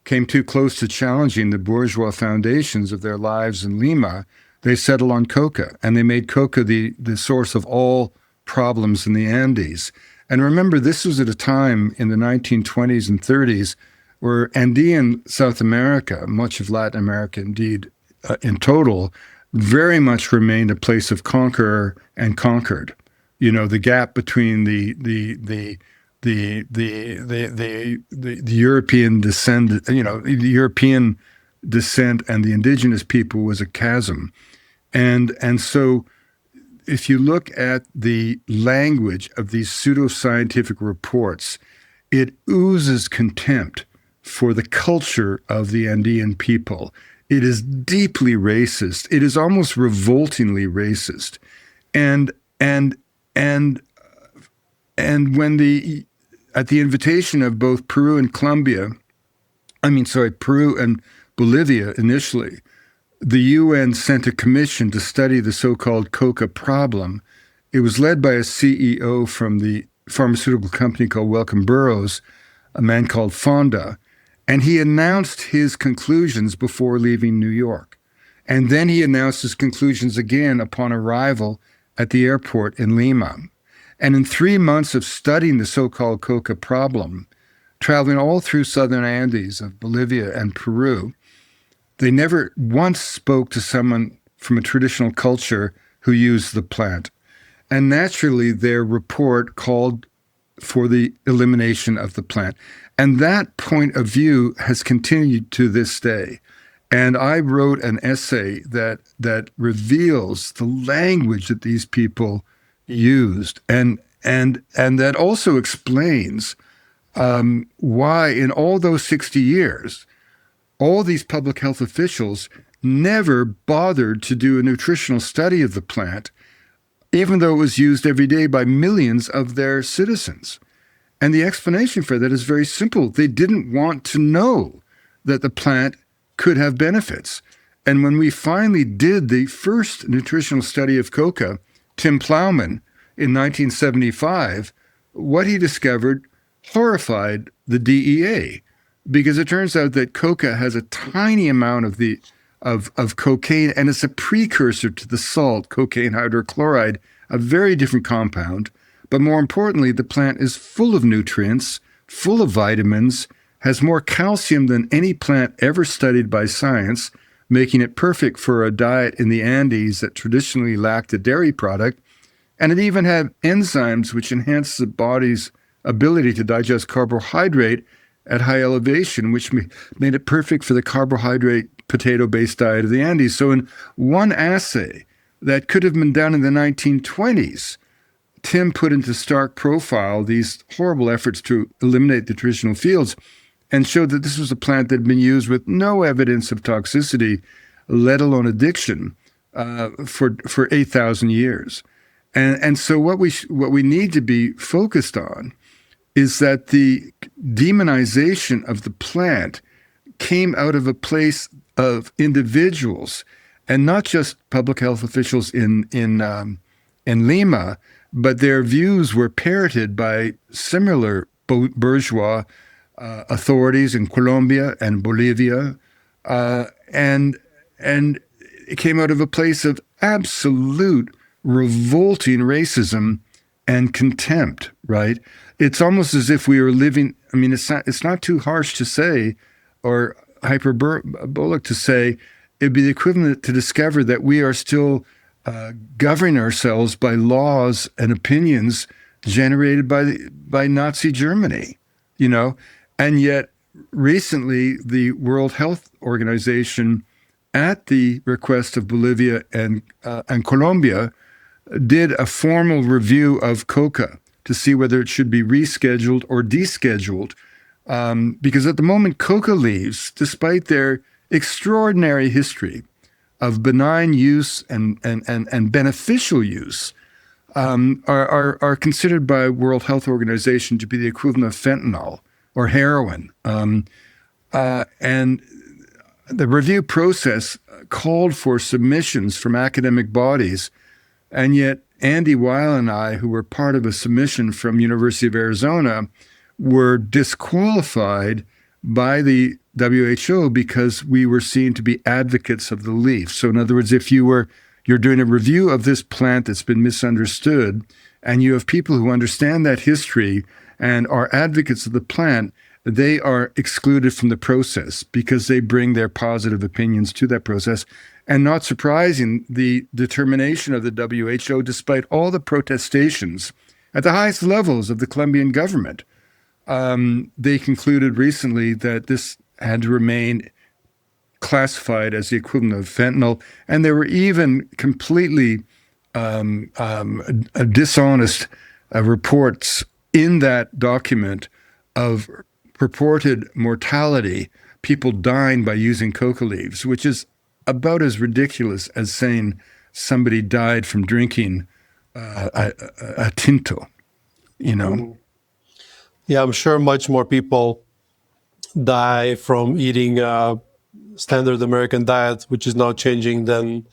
[SPEAKER 1] came too close to challenging the bourgeois foundations of their lives in Lima, they settled on coca, and they made coca the source of all problems in the Andes. And remember, this was at a time in the 1920s and 30s where Andean South America, much of Latin America indeed in total, very much remained a place of conqueror and conquered. the gap between the European descent, the European descent and the indigenous people was a chasm. And so if you look at the language of these pseudoscientific reports, it oozes contempt for the culture of the Andean people. It is deeply racist. It is almost revoltingly racist. And when at the invitation of both Peru and Peru and Bolivia initially, the UN sent a commission to study the so-called Coca problem. It was led by a CEO from the pharmaceutical company called Wellcome Burroughs, a man called Fonda, and he announced his conclusions before leaving New York. And then he announced his conclusions again upon arrival at the airport in Lima. And in 3 months of studying the so-called Coca problem, traveling all through southern Andes of Bolivia and Peru, they never once spoke to someone from a traditional culture who used the plant. And naturally, their report called for the elimination of the plant. And that point of view has continued to this day. And I wrote an essay that reveals the language that these people used, and that also explains why in all those 60 years, all these public health officials never bothered to do a nutritional study of the plant, even though it was used every day by millions of their citizens. And the explanation for that is very simple. They didn't want to know that the plant could have benefits. And when we finally did the first nutritional study of Coca, Tim Plowman, in 1975, what he discovered horrified the DEA, because it turns out that Coca has a tiny amount of cocaine, and it's a precursor to the salt, cocaine hydrochloride, a very different compound. But more importantly, the plant is full of nutrients, full of vitamins, has more calcium than any plant ever studied by science, making it perfect for a diet in the Andes that traditionally lacked a dairy product. And it even had enzymes which enhance the body's ability to digest carbohydrate at high elevation, which made it perfect for the carbohydrate potato-based diet of the Andes. So in one assay that could have been done in the 1920s, Tim put into stark profile these horrible efforts to eliminate the traditional fields and showed that this was a plant that had been used with no evidence of toxicity, let alone addiction, for 8,000 years. And so what we need to be focused on is that the demonization of the plant came out of a place of individuals, and not just public health officials in Lima, but their views were parroted by similar bourgeois authorities in Colombia and Bolivia, and it came out of a place of absolute revolting racism and contempt, right? It's almost as if we were living, I mean, it's not too harsh to say, or hyperbolic to say, it'd be the equivalent to discover that we are still governing ourselves by laws and opinions generated by Nazi Germany, and yet recently the World Health Organization, at the request of Bolivia and Colombia, did a formal review of Coca to see whether it should be rescheduled or descheduled, because at the moment Coca leaves, despite their extraordinary history of benign use and beneficial use, are considered by World Health Organization to be the equivalent of fentanyl or heroin. And the review process called for submissions from academic bodies, and yet Andy Weil and I, who were part of a submission from University of Arizona, were disqualified by the WHO because we were seen to be advocates of the leaf. So in other words, if you're doing a review of this plant that's been misunderstood, and you have people who understand that history and are advocates of the plant, they are excluded from the process because they bring their positive opinions to that process. And not surprising, the determination of the WHO, despite all the protestations at the highest levels of the Colombian government, they concluded recently that this had to remain classified as the equivalent of fentanyl. And there were even completely dishonest reports in that document of purported mortality, people dying by using coca leaves, which is about as ridiculous as saying somebody died from drinking a tinto, you know?
[SPEAKER 2] Yeah, I'm sure much more people die from eating standard American diet, which is now changing than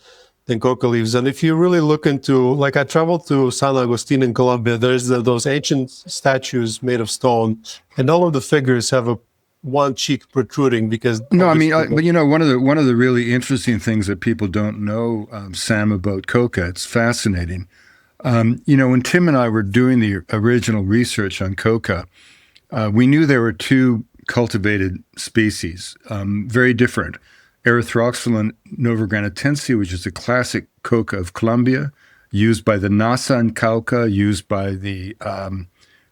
[SPEAKER 2] coca leaves. And if you really look into, like I traveled to San Agustin in Colombia, there's those ancient statues made of stone, and all of the figures have one cheek protruding because
[SPEAKER 1] no, I mean, but one of the really interesting things that people don't know, Sam, about coca, it's fascinating. When Tim and I were doing the original research on coca, we knew there were two cultivated species, very different. Erythroxylon novagranatense, which is the classic coca of Colombia, used by the Nasa and Cauca, used by the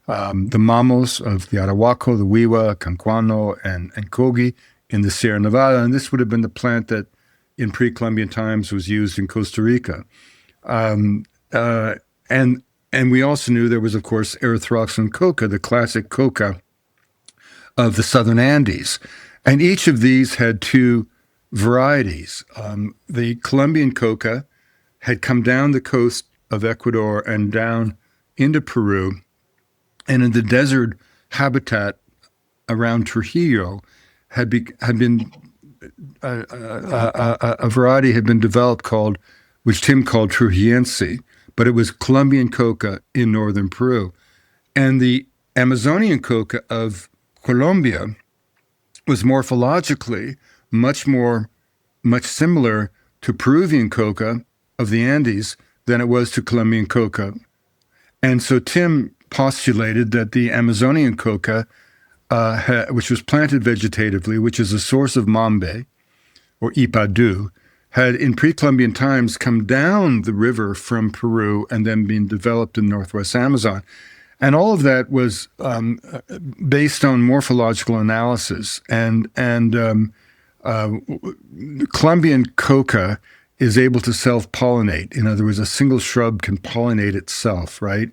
[SPEAKER 1] Mamos of the Arahuaco, the Wiwa, Cancuano, and Cogi in the Sierra Nevada. And this would have been the plant that in pre-Columbian times was used in Costa Rica. And we also knew there was, of course, Erythroxylon coca, the classic coca of the southern Andes. And each of these had two varieties. The Colombian coca had come down the coast of Ecuador and down into Peru, and in the desert habitat around Trujillo a variety had been developed which Tim called Trujillense, but it was Colombian coca in northern Peru. And the Amazonian coca of Colombia was morphologically much similar to Peruvian coca of the Andes than it was to Colombian coca. And so Tim postulated that the Amazonian coca, which was planted vegetatively, which is a source of mambe, or ipadu, had in pre-Columbian times come down the river from Peru and then been developed in northwest Amazon. And all of that was based on morphological analysis. And Colombian coca is able to self-pollinate. In other words, a single shrub can pollinate itself, right?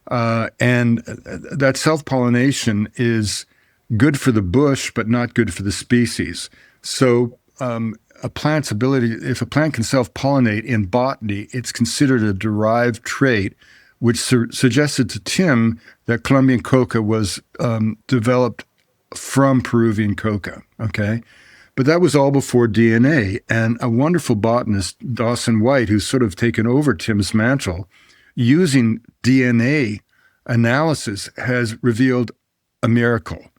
[SPEAKER 1] And that self-pollination is good for the bush, but not good for the species. So a plant's ability, if a plant can self-pollinate in botany, it's considered a derived trait, which suggested to Tim that Colombian coca was developed from Peruvian coca, okay? But that was all before DNA. And a wonderful botanist, Dawson White, who's sort of taken over Tim's mantle, using DNA analysis has revealed a miracle.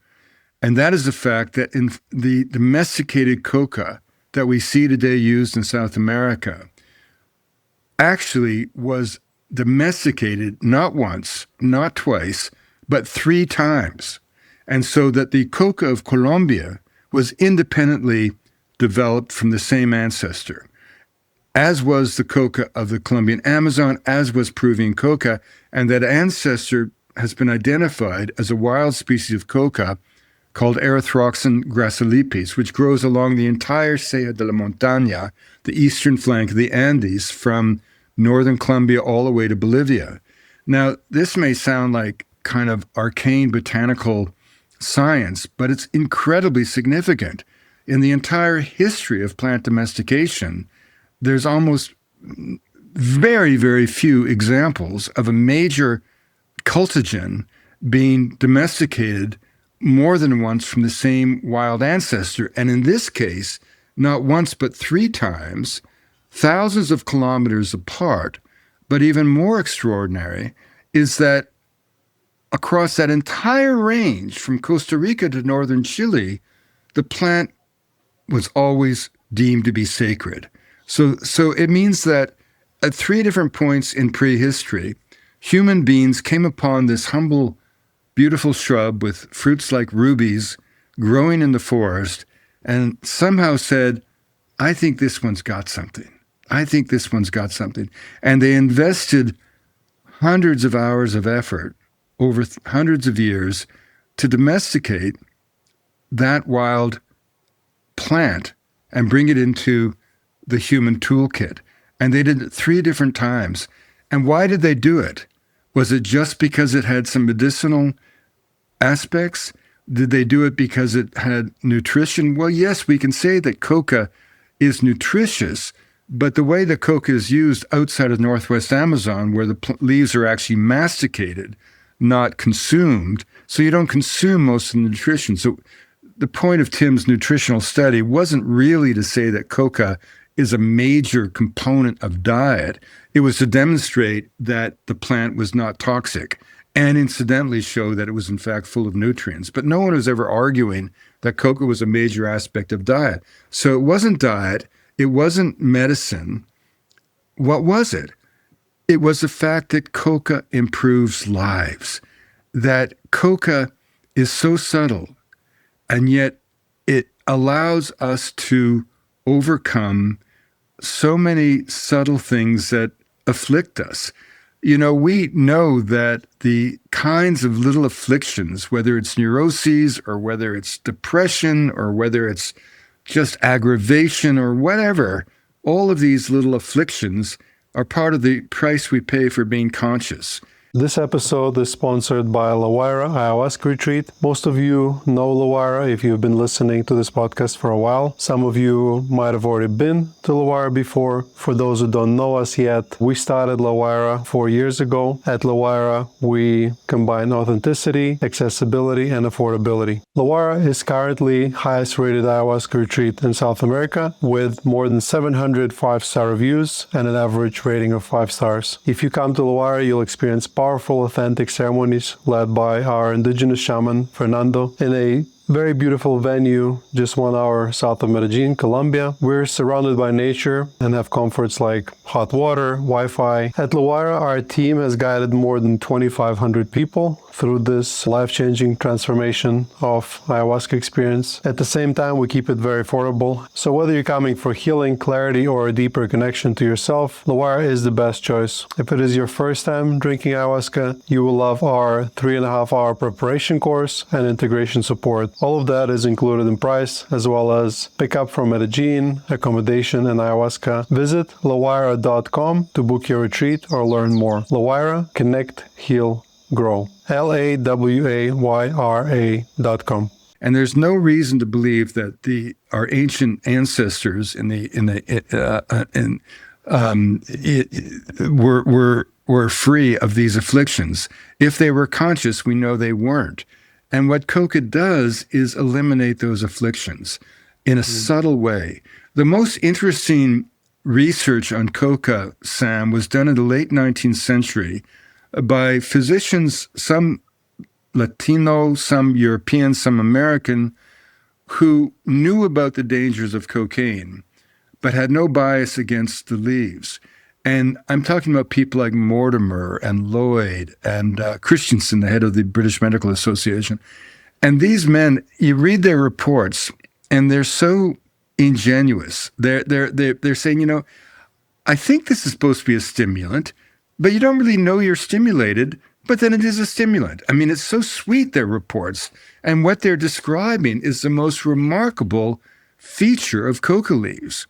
[SPEAKER 1] And that is the fact that in the domesticated coca that we see today used in South America actually was domesticated not once, not twice, but 3 times. And so that the coca of Colombia was independently developed from the same ancestor, as was the coca of the Colombian Amazon, as was Peruvian coca, and that ancestor has been identified as a wild species of coca called Erythroxylon gracilipes, which grows along the entire Sierra de la Montaña, the eastern flank of the Andes, from northern Colombia all the way to Bolivia. Now, this may sound like kind of arcane botanical science, but it's incredibly significant. In the entire history of plant domestication, there's almost very, very few examples of a major cultigen being domesticated more than once from the same wild ancestor. And in this case, not once but 3 times, thousands of kilometers apart. But even more extraordinary is that across that entire range from Costa Rica to northern Chile, the plant was always deemed to be sacred. So it means that at 3 different points in prehistory, human beings came upon this humble beautiful shrub with fruits like rubies growing in the forest, and somehow said, I think this one's got something. I think this one's got something. And they invested hundreds of hours of effort over hundreds of years to domesticate that wild plant and bring it into the human toolkit. And they did it 3 different times. And why did they do it? Was it just because it had some medicinal aspects? Did they do it because it had nutrition? Well, yes, we can say that Coca is nutritious, but the way that Coca is used outside of Northwest Amazon, where the leaves are actually masticated, not consumed, so you don't consume most of the nutrition. So the point of Tim's nutritional study wasn't really to say that Coca is a major component of diet. It was to demonstrate that the plant was not toxic and incidentally show that it was in fact full of nutrients. But no one was ever arguing that Coca was a major aspect of diet. So it wasn't diet. It wasn't medicine. What was it? It was the fact that Coca improves lives, that Coca is so subtle, and yet it allows us to overcome so many subtle things that afflict us. You know, we know that the kinds of little afflictions, whether it's neuroses or whether it's depression or whether it's just aggravation or whatever, all of these little afflictions are part of the price we pay for being conscious.
[SPEAKER 2] This episode is sponsored by LaWayra Ayahuasca Retreat. Most of you know LaWayra if you've been listening to this podcast for a while. Some of you might have already been to LaWayra before. For those who don't know us yet, we started LaWayra 4 years ago. At LaWayra, we combine authenticity, accessibility, and affordability. LaWayra is currently highest rated ayahuasca retreat in South America with more than 700 5-star reviews and an average rating of 5 stars. If you come to LaWayra, you'll experience powerful, authentic ceremonies led by our indigenous shaman, Fernando, in a very beautiful venue just 1 hour south of Medellin, Colombia. We're surrounded by nature and have comforts like hot water, Wi-Fi. At LaWayra, our team has guided more than 2,500 people through this life-changing transformation of ayahuasca experience. At the same time, we keep it very affordable. So whether you're coming for healing, clarity, or a deeper connection to yourself, LaWayra is the best choice. If it is your first time drinking ayahuasca, you will love our 3.5-hour preparation course and integration support. All of that is included in price, as well as pickup from Medellin, accommodation, and ayahuasca. Visit lawayra.com to book your retreat or learn more. LaWayra, connect, heal, grow. LAWAYRA.com.
[SPEAKER 1] And there's no reason to believe that our ancient ancestors were free of these afflictions. If they were conscious, we know they weren't. And what Coca does is eliminate those afflictions in a subtle way. The most interesting research on Coca, Sam, was done in the late 19th century by physicians, some Latino, some European, some American, who knew about the dangers of cocaine, but had no bias against the leaves. And I'm talking about people like Mortimer and Lloyd and Christensen, the head of the British Medical Association. And these men, you read their reports, and they're so ingenuous. They're saying, you know, I think this is supposed to be a stimulant, but you don't really know you're stimulated, but then it is a stimulant. I mean, it's so sweet, their reports. And what they're describing is the most remarkable feature of coca leaves,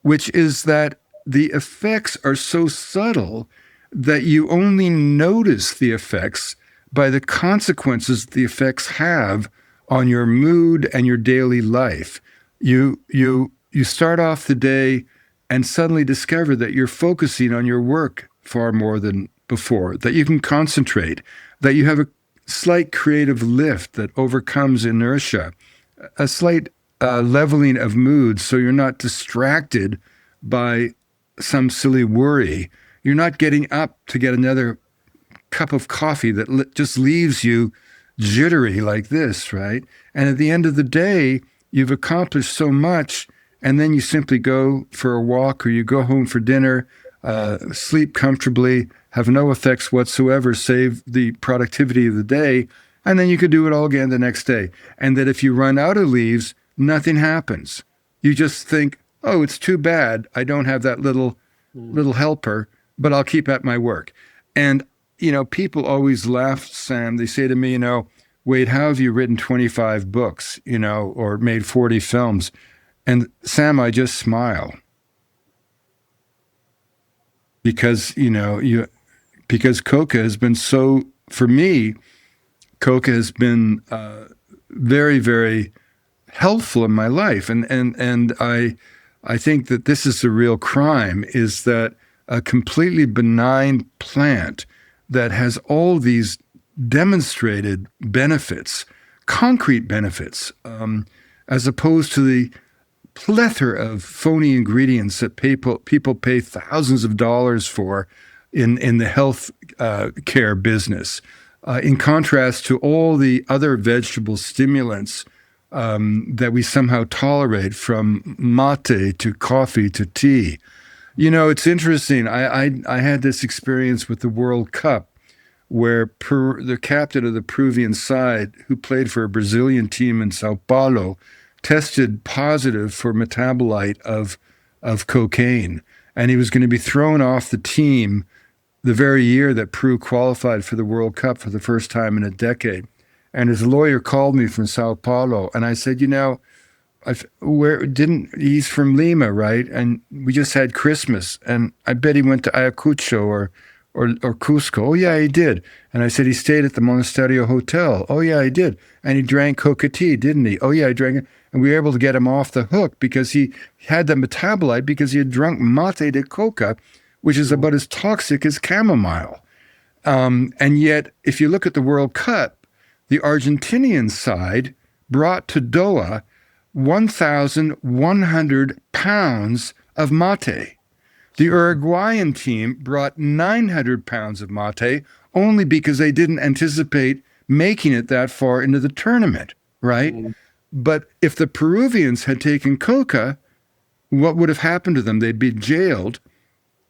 [SPEAKER 1] which is that the effects are so subtle that you only notice the effects by the consequences the effects have on your mood and your daily life. You start off the day and suddenly discover that you're focusing on your work far more than before, that you can concentrate, that you have a slight creative lift that overcomes inertia, a slight leveling of mood so you're not distracted by some silly worry. You're not getting up to get another cup of coffee that just leaves you jittery like this, right? And at the end of the day, you've accomplished so much, and then you simply go for a walk or you go home for dinner, sleep comfortably, have no effects whatsoever save the productivity of the day, And then you could do it all again the next day. And that if you run out of leaves, nothing happens. You just think, oh, it's too bad I don't have that little helper, but I'll keep at my work. And, people always laugh, Sam. They say to me, Wade, how have you written 25 books, or made 40 films? And Sam, I just smile. Because, because Coca has been so, for me, Coca has been very, very helpful in my life. And I think that this is the real crime, is that a completely benign plant that has all these demonstrated benefits, concrete benefits, as opposed to the plethora of phony ingredients that people pay thousands of dollars for in the health care business, in contrast to all the other vegetable stimulants that we somehow tolerate, from mate to coffee to tea. It's interesting. I had this experience with the World Cup, where the captain of the Peruvian side, who played for a Brazilian team in Sao Paulo, tested positive for metabolite of cocaine. And he was going to be thrown off the team the very year that Peru qualified for the World Cup for the first time in a decade. And his lawyer called me from Sao Paulo, and I said, he's from Lima, right? And we just had Christmas, and I bet he went to Ayacucho or Cusco. Oh yeah, he did. And I said, he stayed at the Monasterio Hotel. Oh yeah, he did. And he drank Coca tea, didn't he? Oh yeah, he drank it. And we were able to get him off the hook because he had the metabolite, because he had drunk mate de coca, which is about as toxic as chamomile. And yet, if you look at the World Cup, the Argentinian side brought to Doha 1,100 pounds of mate. The Uruguayan team brought 900 pounds of mate only because they didn't anticipate making it that far into the tournament, right? Mm. But if the Peruvians had taken Coca, what would have happened to them? They'd be jailed.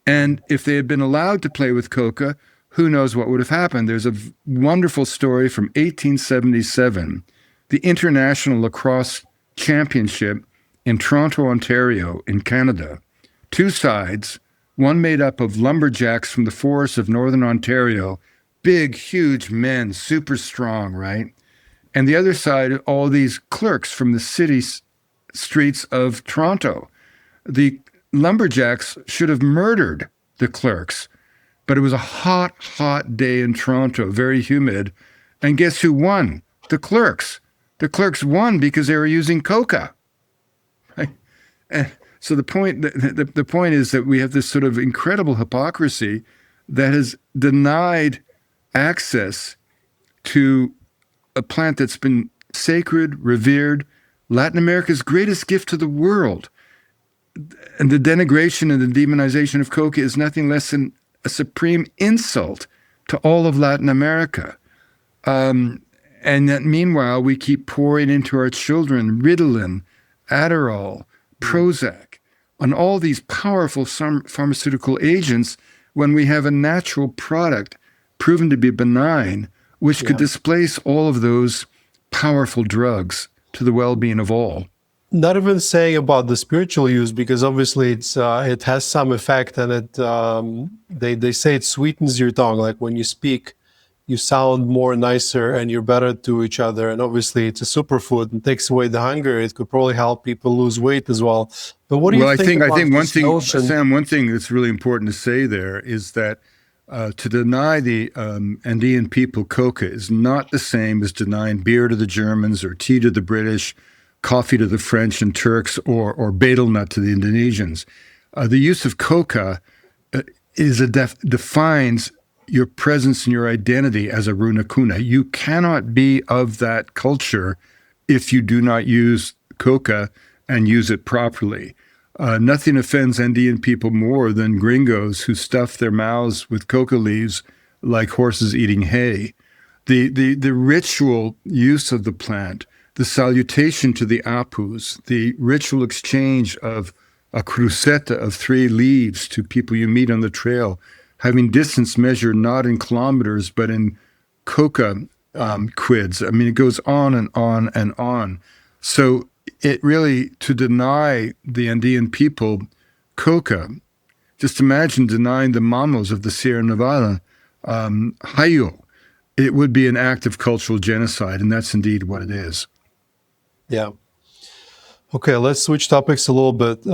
[SPEAKER 1] And if they had been allowed to play with Coca, who knows what would have happened? There's a wonderful story from 1877, the International Lacrosse Championship in Toronto, Ontario, in Canada. Two sides, one made up of lumberjacks from the forests of northern Ontario, big, huge men, super strong, right? And the other side, all these clerks from the city streets of Toronto. The lumberjacks should have murdered the clerks, but it was a hot, hot day in Toronto, very humid. And guess who won? The clerks. The clerks won because they were using Coca. Right? And so the point is that we have this sort of incredible hypocrisy that has denied access to a plant that's been sacred, revered, Latin America's greatest gift to the world. And the denigration and the demonization of Coca is nothing less than a supreme insult to all of Latin America. And that meanwhile, we keep pouring into our children Ritalin, Adderall, Prozac, on all these powerful pharmaceutical agents when we have a natural product proven to be benign, which could displace all of those powerful drugs to the well-being of all.
[SPEAKER 2] Not even saying about the spiritual use, because obviously it has some effect, and they say it sweetens your tongue. Like when you speak, you sound more nicer and you're better to each other. And obviously it's a superfood and takes away the hunger. It could probably help people lose weight as well. But what do you think about
[SPEAKER 1] one
[SPEAKER 2] this
[SPEAKER 1] thing,
[SPEAKER 2] notion?
[SPEAKER 1] Sam, one thing that's really important to say there is that to deny the Andean people Coca is not the same as denying beer to the Germans or tea to the British, coffee to the French and Turks, or betel nut to the Indonesians. The use of Coca defines your presence and your identity as a runakuna. You cannot be of that culture if you do not use Coca and use it properly. Nothing offends Andean people more than gringos who stuff their mouths with coca leaves like horses eating hay. The ritual use of the plant, the salutation to the apus, the ritual exchange of a cruceta of 3 leaves to people you meet on the trail, having distance measured not in kilometers but in coca quids. I mean, it goes on and on and on. So it really, to deny the Andean people Coca, just imagine denying the Mamos of the Sierra Nevada, Hayo. It would be an act of cultural genocide, and that's indeed what it is.
[SPEAKER 2] Yeah. Okay, let's switch topics a little bit.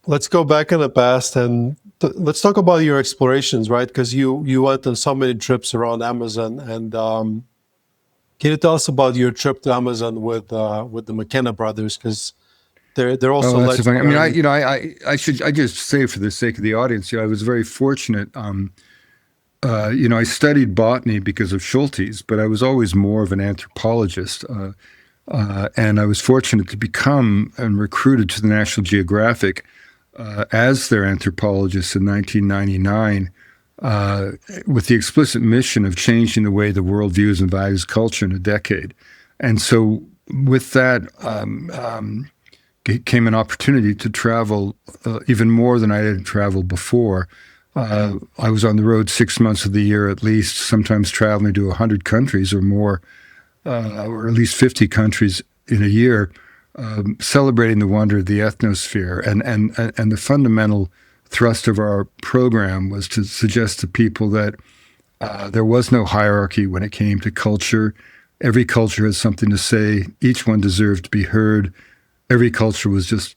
[SPEAKER 2] Let's go back in the past and let's talk about your explorations, right? Because you went on so many trips around Amazon, and can you tell us about your trip to Amazon with the McKenna brothers? Because they're also.
[SPEAKER 1] Oh, that's funny. I mean, I just say for the sake of the audience, I was very fortunate. I studied botany because of Schultes, but I was always more of an anthropologist. And I was fortunate to become and recruited to the National Geographic as their anthropologist in 1999 with the explicit mission of changing the way the world views and values culture in a decade. And so with that came an opportunity to travel even more than I had traveled before. I was on the road 6 months of the year at least, sometimes traveling to 100 countries or more, or at least 50 countries in a year, celebrating the wonder of the ethnosphere. And the fundamental thrust of our program was to suggest to people that there was no hierarchy when it came to culture. Every culture has something to say. Each one deserved to be heard. Every culture was just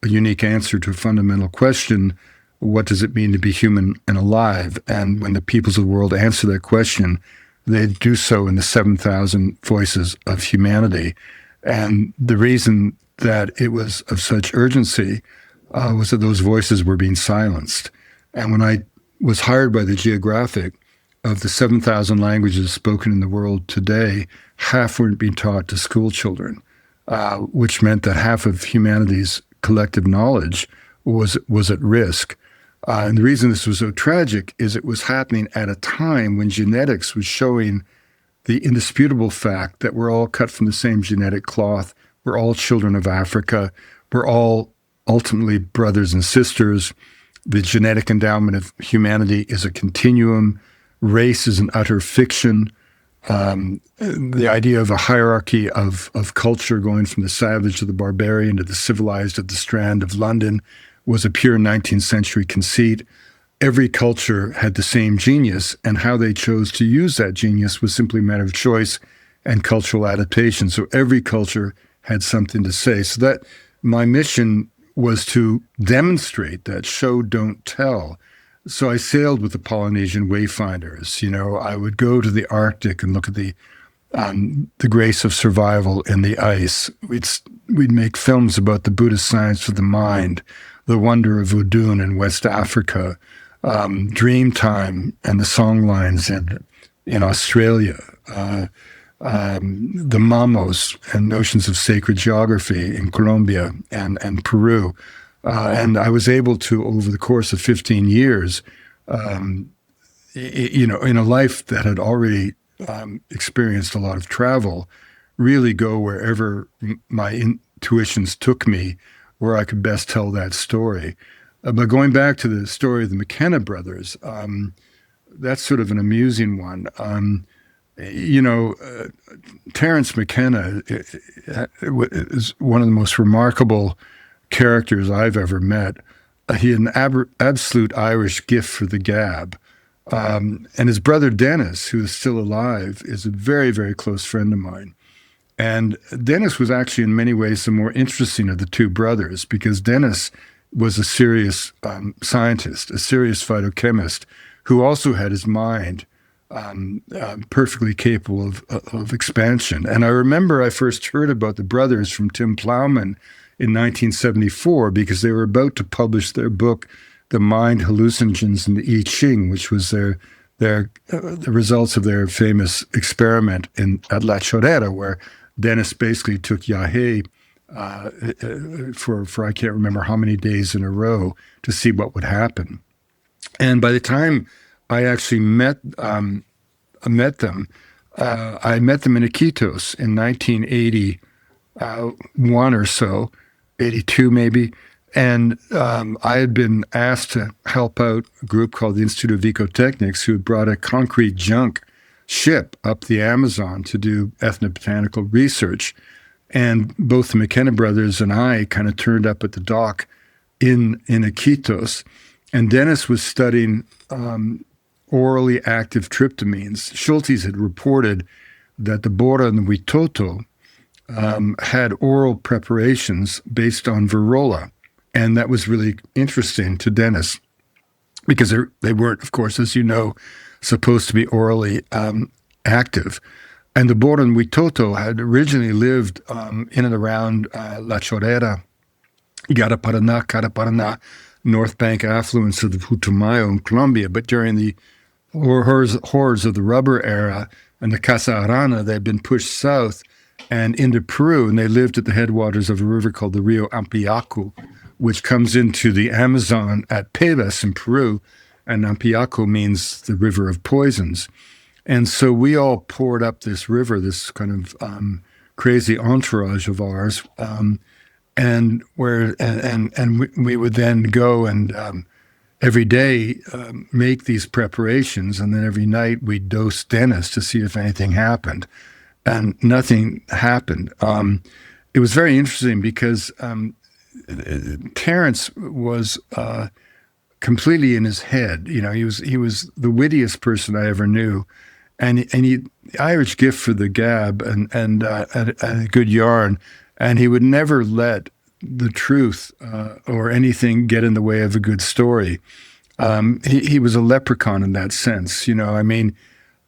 [SPEAKER 1] a unique answer to a fundamental question: what does it mean to be human and alive? And when the peoples of the world answer that question, they do so in the 7,000 voices of humanity. And the reason that it was of such urgency was that those voices were being silenced. And when I was hired by the Geographic, of the 7,000 languages spoken in the world today, half weren't being taught to school children, which meant that half of humanity's collective knowledge was at risk. And the reason this was so tragic is it was happening at a time when genetics was showing the indisputable fact that we're all cut from the same genetic cloth. We're all children of Africa. We're all ultimately brothers and sisters. The genetic endowment of humanity is a continuum. Race is an utter fiction. The idea of a hierarchy of culture going from the savage to the barbarian to the civilized at the Strand of London was a pure 19th century conceit. Every culture had the same genius, and how they chose to use that genius was simply a matter of choice and cultural adaptation. So every culture had something to say. So that my mission was to demonstrate that show, don't tell. So I sailed with the Polynesian wayfinders. I would go to the Arctic and look at the grace of survival in the ice. We'd make films about the Buddhist science of the mind, the wonder of Udun in West Africa, Dreamtime and the songlines in Australia, the Mamos and notions of sacred geography in Colombia and Peru. And I was able to, over the course of 15 years, in a life that had already experienced a lot of travel, really go wherever my intuitions took me, where I could best tell that story. But going back to the story of the McKenna brothers, that's sort of an amusing one. Terence McKenna is one of the most remarkable characters I've ever met. He had an absolute Irish gift for the gab. And his brother Dennis, who is still alive, is a very, very close friend of mine. And Dennis was actually in many ways the more interesting of the two brothers, because Dennis was a serious scientist, a serious phytochemist, who also had his mind perfectly capable of expansion. And I remember I first heard about the brothers from Tim Plowman in 1974, because they were about to publish their book, The Mind, Hallucinogens, and the I Ching, which was the results of their famous experiment at La Chorrera, where Dennis basically took Yahé for I can't remember how many days in a row to see what would happen. And by the time I actually met them, I met them in Iquitos in 1981 or so, 82 maybe. And I had been asked to help out a group called the Institute of Ecotechnics, who had brought a concrete junk ship up the Amazon to do ethnobotanical research. And both the McKenna brothers and I kind of turned up at the dock in Iquitos. And Dennis was studying orally active tryptamines. Schultes had reported that the Bora and the Witoto had oral preparations based on Varrola. And that was really interesting to Dennis because they weren't, of course, as you know, supposed to be orally active. And the Bora and Witoto had originally lived in and around La Chorrera, Caraparana, North Bank affluence of the Putumayo in Colombia. But during the horrors of the rubber era and the Casa Arana, they had been pushed south and into Peru, and they lived at the headwaters of a river called the Rio Ampiacu, which comes into the Amazon at Pebas in Peru, and Ampiacu means the river of poisons. And so we all poured up this river, this kind of crazy entourage of ours, and we would then go and every day make these preparations, and then every night we'd dose Dennis to see if anything happened, and nothing happened. It was very interesting because Terence was completely in his head. You know, he was the wittiest person I ever knew, and the Irish gift for the gab and a good yarn. And he would never let the truth or anything get in the way of a good story. He was a leprechaun in that sense. You know, I mean,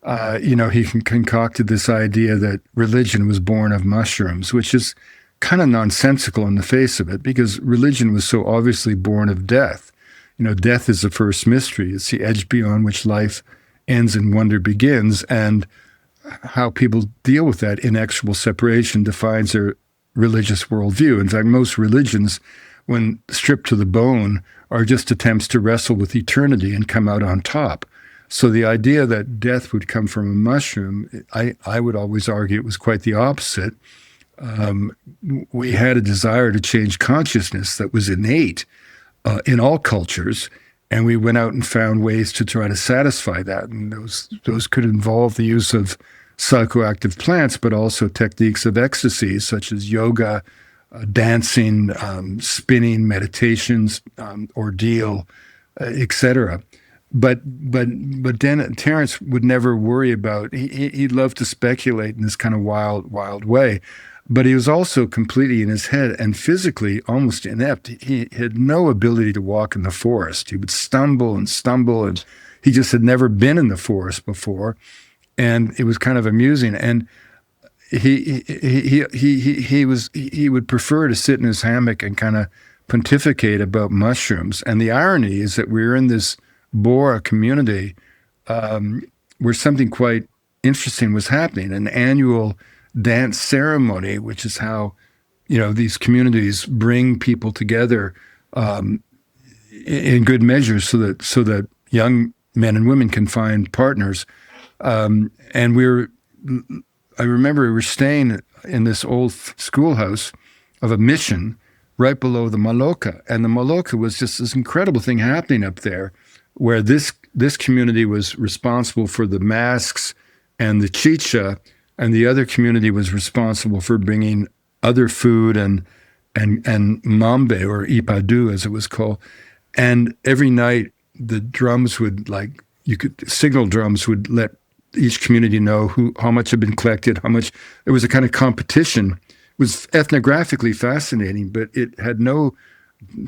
[SPEAKER 1] he concocted this idea that religion was born of mushrooms, which is kind of nonsensical in the face of it, because religion was so obviously born of death. You know, death is the first mystery. It's the edge beyond which life ends and wonder begins. And how people deal with that inexorable separation defines their religious worldview. In fact, most religions, when stripped to the bone, are just attempts to wrestle with eternity and come out on top. So the idea that death would come from a mushroom, I would always argue it was quite the opposite. We had a desire to change consciousness that was innate in all cultures, and we went out and found ways to try to satisfy that. And those could involve the use of psychoactive plants, but also techniques of ecstasy, such as yoga, dancing, spinning, meditations, ordeal, etc. But Terence would never worry about. He loved to speculate in this kind of wild way, but he was also completely in his head and physically almost inept. He had no ability to walk in the forest. He would stumble, and he just had never been in the forest before. And it was kind of amusing. And he would prefer to sit in his hammock and kind of pontificate about mushrooms. And the irony is that we were in this Bora community where something quite interesting was happening, an annual dance ceremony, which is how, you know, these communities bring people together in good measure so that young men and women can find partners. And I remember we were staying in this old schoolhouse of a mission right below the Maloca. And the Maloca was just this incredible thing happening up there, where this community was responsible for the masks and the chicha, and the other community was responsible for bringing other food and mambe, or ipadu as it was called. And every night the drums would, signal drums would let each community know how much had been collected, how much. It was a kind of competition. It was ethnographically fascinating, but it had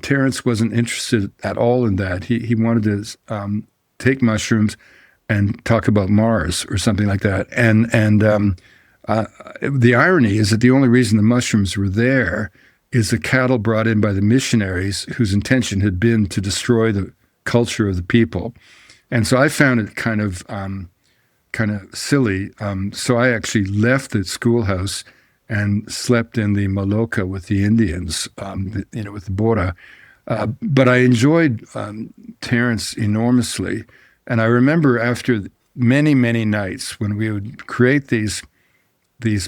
[SPEAKER 1] Terence wasn't interested at all in that. He wanted to take mushrooms and talk about Mars or something like that. And the irony is that the only reason the mushrooms were there is the cattle brought in by the missionaries, whose intention had been to destroy the culture of the people. And so I found it kind of silly. So I actually left the schoolhouse and slept in the Maloca with the Indians, with the Bora. But I enjoyed Terence enormously. And I remember after many, many nights when we would create these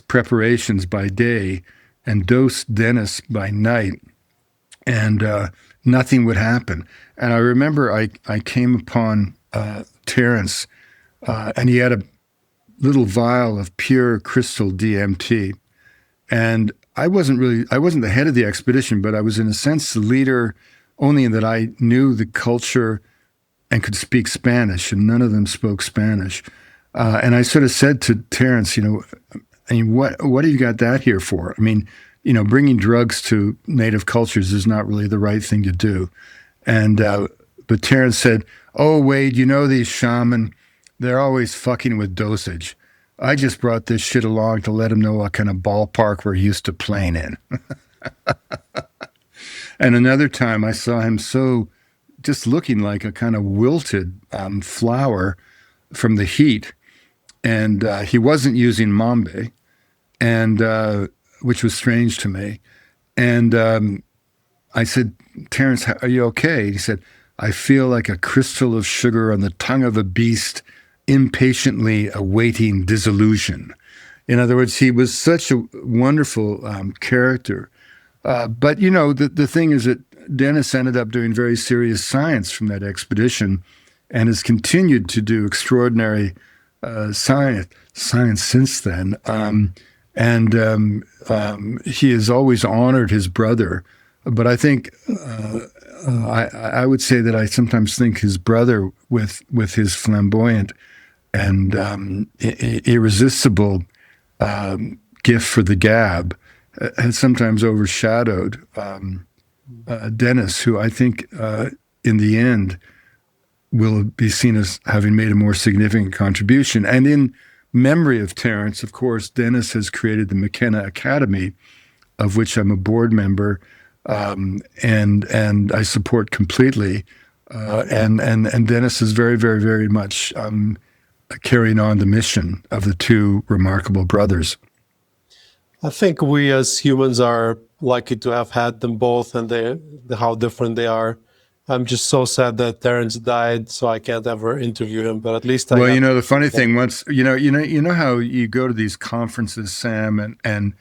[SPEAKER 1] preparations by day and dose Dennis by night, and nothing would happen. And I remember I came upon Terence, and he had little vial of pure crystal DMT. And I wasn't the head of the expedition, but I was in a sense the leader, only in that I knew the culture and could speak Spanish, and none of them spoke Spanish. And I sort of said to Terence, I mean, what have you got that here for? I mean, bringing drugs to native cultures is not really the right thing to do. And but Terence said, "Oh, Wade, these shaman, they're always fucking with dosage. I just brought this shit along to let them know what kind of ballpark we're used to playing in." And another time I saw him just looking like a kind of wilted flower from the heat. And he wasn't using mambe, and which was strange to me. And I said, "Terence, are you okay?" He said, "I feel like a crystal of sugar on the tongue of a beast, impatiently awaiting dissolution." In other words, he was such a wonderful character. But, the thing is that Dennis ended up doing very serious science from that expedition and has continued to do extraordinary science since then. He has always honored his brother. But I think I would say that I sometimes think his brother, with his flamboyant and irresistible gift for the gab, has sometimes overshadowed Dennis, who I think in the end will be seen as having made a more significant contribution. And in memory of Terence, of course, Dennis has created the McKenna Academy, of which I'm a board member, and I support completely. And Dennis is very, very, very much carrying on the mission of the two remarkable brothers.
[SPEAKER 2] I think we as humans are lucky to have had them both, and how different they are. I'm just so sad that Terence died, so I can't ever interview him. But at least
[SPEAKER 1] the funny thing, once you know how you go to these conferences, Sam, and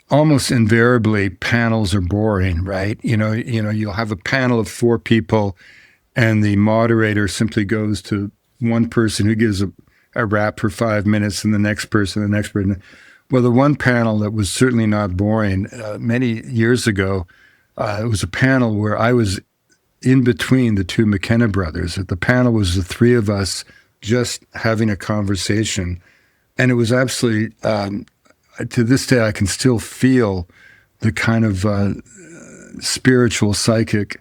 [SPEAKER 1] almost invariably panels are boring, right? You'll have a panel of 4 people, and the moderator simply goes to one person who gives a rap for 5 minutes, and the next person. Well, the one panel that was certainly not boring, many years ago, it was a panel where I was in between the two McKenna brothers. The panel was the 3 of us just having a conversation. And it was absolutely, to this day, I can still feel the kind of spiritual, psychic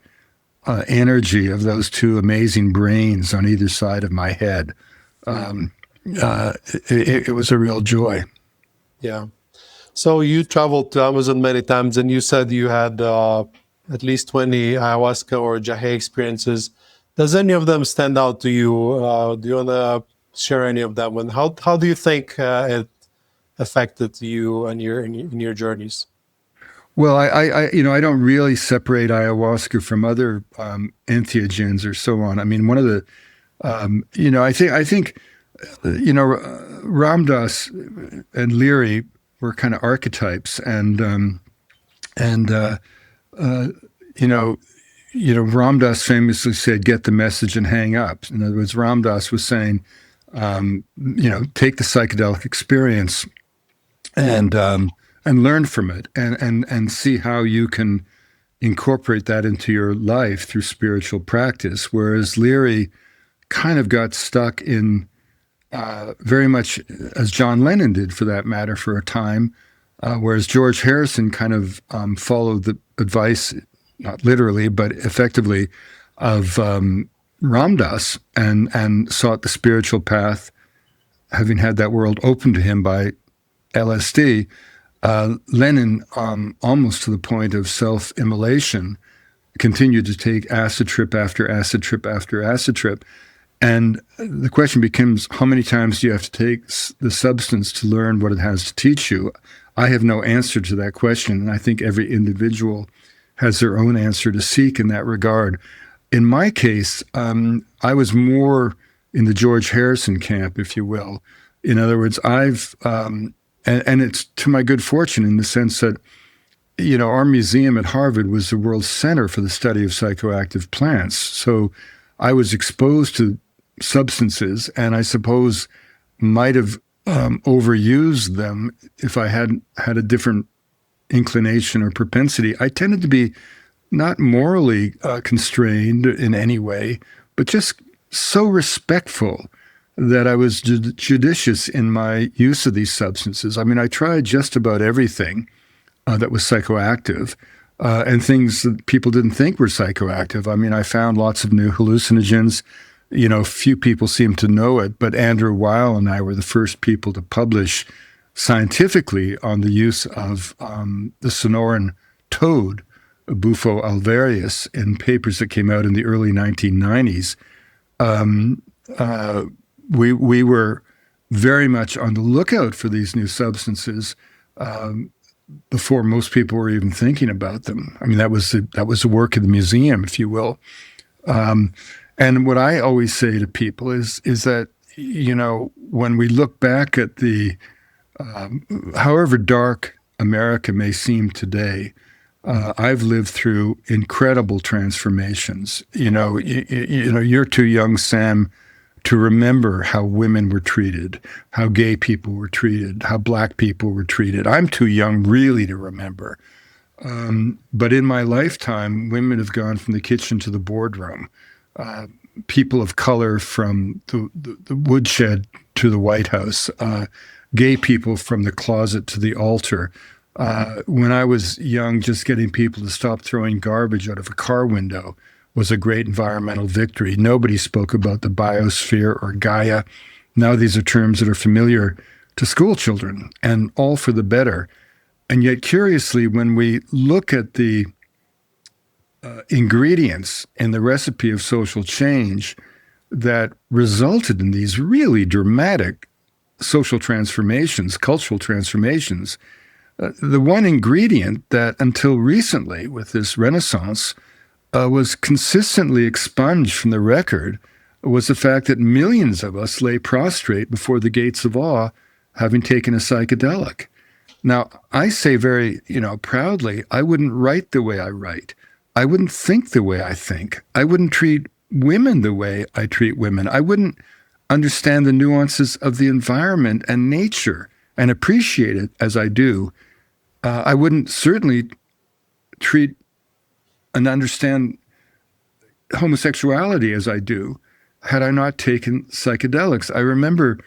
[SPEAKER 1] energy of those 2 amazing brains on either side of my head. It was a real joy.
[SPEAKER 2] Yeah. So you traveled to Amazon many times, and you said you had at least 20 ayahuasca or Yahé experiences. Does any of them stand out to you? Do you want to share any of them? And how do you think it affected you and in your journeys?
[SPEAKER 1] Well, I don't really separate ayahuasca from other entheogens or so on. I mean, one of the I think Ramdas and Leary were kind of archetypes, and Ramdas famously said, "Get the message and hang up." In other words, Ramdas was saying, take the psychedelic experience and learn from it, and see how you can incorporate that into your life through spiritual practice. Whereas Leary kind of got stuck in very much as John Lennon did, for that matter, for a time, whereas George Harrison kind of followed the advice, not literally, but effectively, of Ramdas and sought the spiritual path, having had that world opened to him by LSD. Lennon, almost to the point of self-immolation, continued to take acid trip after acid trip after acid trip. And the question becomes, how many times do you have to take the substance to learn what it has to teach you? I have no answer to that question, and I think every individual has their own answer to seek in that regard. In my case, I was more in the George Harrison camp, if you will. In other words, and it's to my good fortune in the sense that, our museum at Harvard was the world center for the study of psychoactive plants. So I was exposed to substances, and I suppose might have overused them if I hadn't had a different inclination or propensity. I tended to be not morally constrained in any way, but just so respectful that I was judicious in my use of these substances. I mean, I tried just about everything that was psychoactive, and things that people didn't think were psychoactive. I mean, I found lots of new hallucinogens. Few people seem to know it, but Andrew Weil and I were the first people to publish scientifically on the use of the Sonoran toad, Bufo alvarius, in papers that came out in the early 1990s. We were very much on the lookout for these new substances before most people were even thinking about them. I mean, that was the work of the museum, if you will. And what I always say to people is that, when we look back at the, however dark America may seem today, I've lived through incredible transformations. You're too young, Sam, to remember how women were treated, how gay people were treated, how black people were treated. I'm too young really to remember. But in my lifetime, women have gone from the kitchen to the boardroom. People of color from the woodshed to the White House, gay people from the closet to the altar. When I was young, just getting people to stop throwing garbage out of a car window was a great environmental victory. Nobody spoke about the biosphere or Gaia. Now these are terms that are familiar to school children, and all for the better. And yet, curiously, when we look at the ingredients in the recipe of social change that resulted in these really dramatic social transformations, cultural transformations, the one ingredient that until recently, with this Renaissance, was consistently expunged from the record was the fact that millions of us lay prostrate before the gates of awe, having taken a psychedelic. Now, I say very, proudly, I wouldn't write the way I write. I wouldn't think the way I think. I wouldn't treat women the way I treat women. I wouldn't understand the nuances of the environment and nature and appreciate it as I do. I wouldn't certainly treat and understand homosexuality as I do had I not taken psychedelics. I remember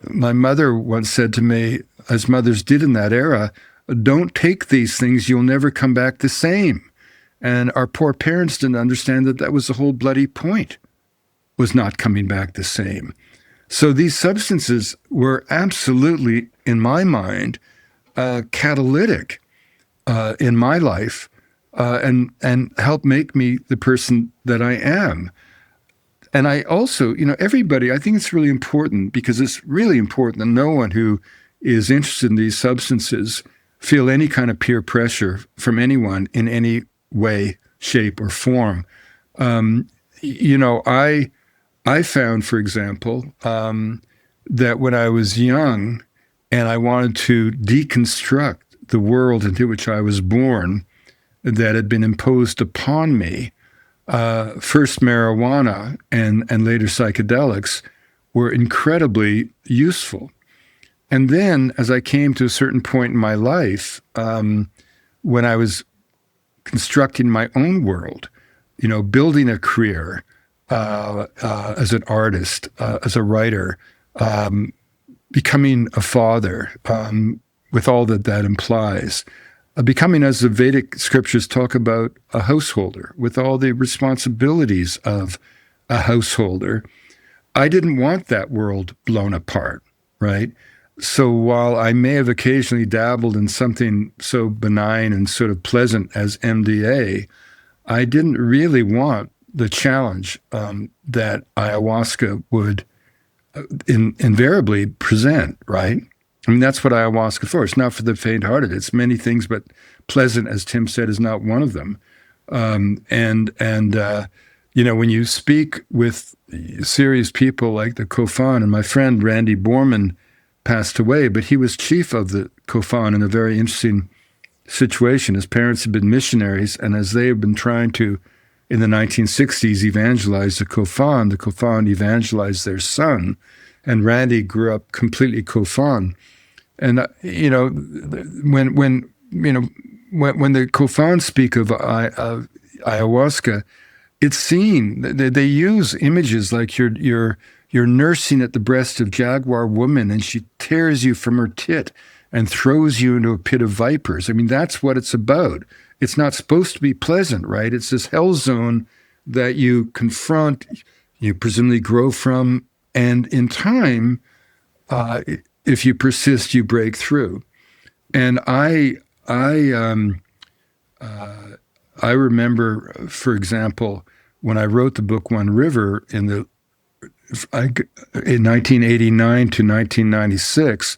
[SPEAKER 1] my mother once said to me, as mothers did in that era, "Don't take these things, you'll never come back the same." And our poor parents didn't understand that was the whole bloody point, was not coming back the same. So these substances were absolutely, in my mind, catalytic in my life and helped make me the person that I am. And I also, everybody, I think it's really important, because it's really important that no one who is interested in these substances feel any kind of peer pressure from anyone in any way, shape, or form. I found, for example, that when I was young and I wanted to deconstruct the world into which I was born that had been imposed upon me, first marijuana and later psychedelics were incredibly useful. And then as I came to a certain point in my life, when I was constructing my own world, building a career as an artist, as a writer, becoming a father, with all that implies, becoming, as the Vedic scriptures talk about, a householder, with all the responsibilities of a householder. I didn't want that world blown apart, right? So while I may have occasionally dabbled in something so benign and sort of pleasant as MDA, I didn't really want the challenge that ayahuasca would invariably present, right? I mean, that's what ayahuasca is for. It's not for the faint-hearted. It's many things, but pleasant, as Tim said, is not one of them. When you speak with serious people like the Kofan, and my friend Randy Borman passed away, but he was chief of the Kofan in a very interesting situation. His parents had been missionaries, and as they had been trying to, in the 1960s, evangelize the Kofan evangelized their son, and Randy grew up completely Kofan. And when the Kofan speak of ayahuasca, it's seen. They use images like you're nursing at the breast of jaguar woman, and she tears you from her tit and throws you into a pit of vipers. I mean, that's what it's about. It's not supposed to be pleasant, right? It's this hell zone that you confront, you presumably grow from, and in time, if you persist, you break through. And I remember, for example, when I wrote the book One River in 1989 to 1996,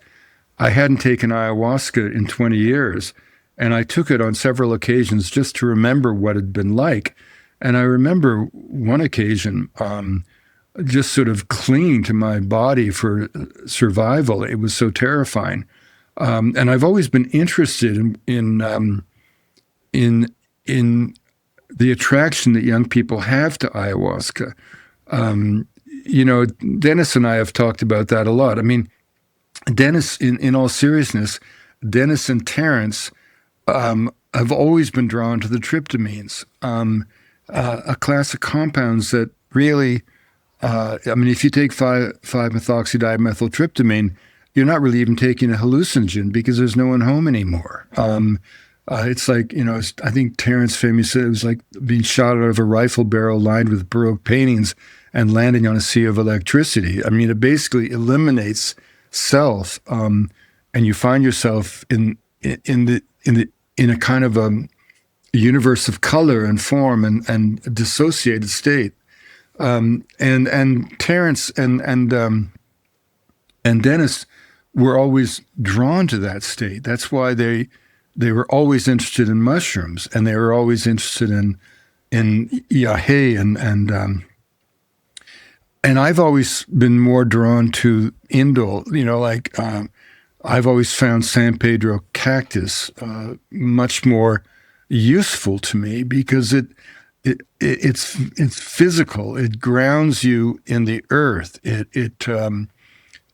[SPEAKER 1] I hadn't taken ayahuasca in 20 years, and I took it on several occasions just to remember what it had been like. And I remember one occasion just sort of clinging to my body for survival. It was so terrifying. And I've always been interested in the attraction that young people have to ayahuasca. Dennis and I have talked about that a lot. I mean, Dennis, in all seriousness, Dennis and Terence have always been drawn to the tryptamines, a class of compounds that really, if you take 5-methoxydimethyltryptamine, you're not really even taking a hallucinogen because there's no one home anymore. It's like, I think Terence famously said it was like being shot out of a rifle barrel lined with Baroque paintings and landing on a sea of electricity. I mean, it basically eliminates self, and you find yourself in a kind of a universe of color and form and a dissociated state. And Terence and Dennis were always drawn to that state. That's why they were always interested in mushrooms, and they were always interested in Yahé and I've always been more drawn to indole. I've always found San Pedro cactus much more useful to me because it's physical. It grounds you in the earth.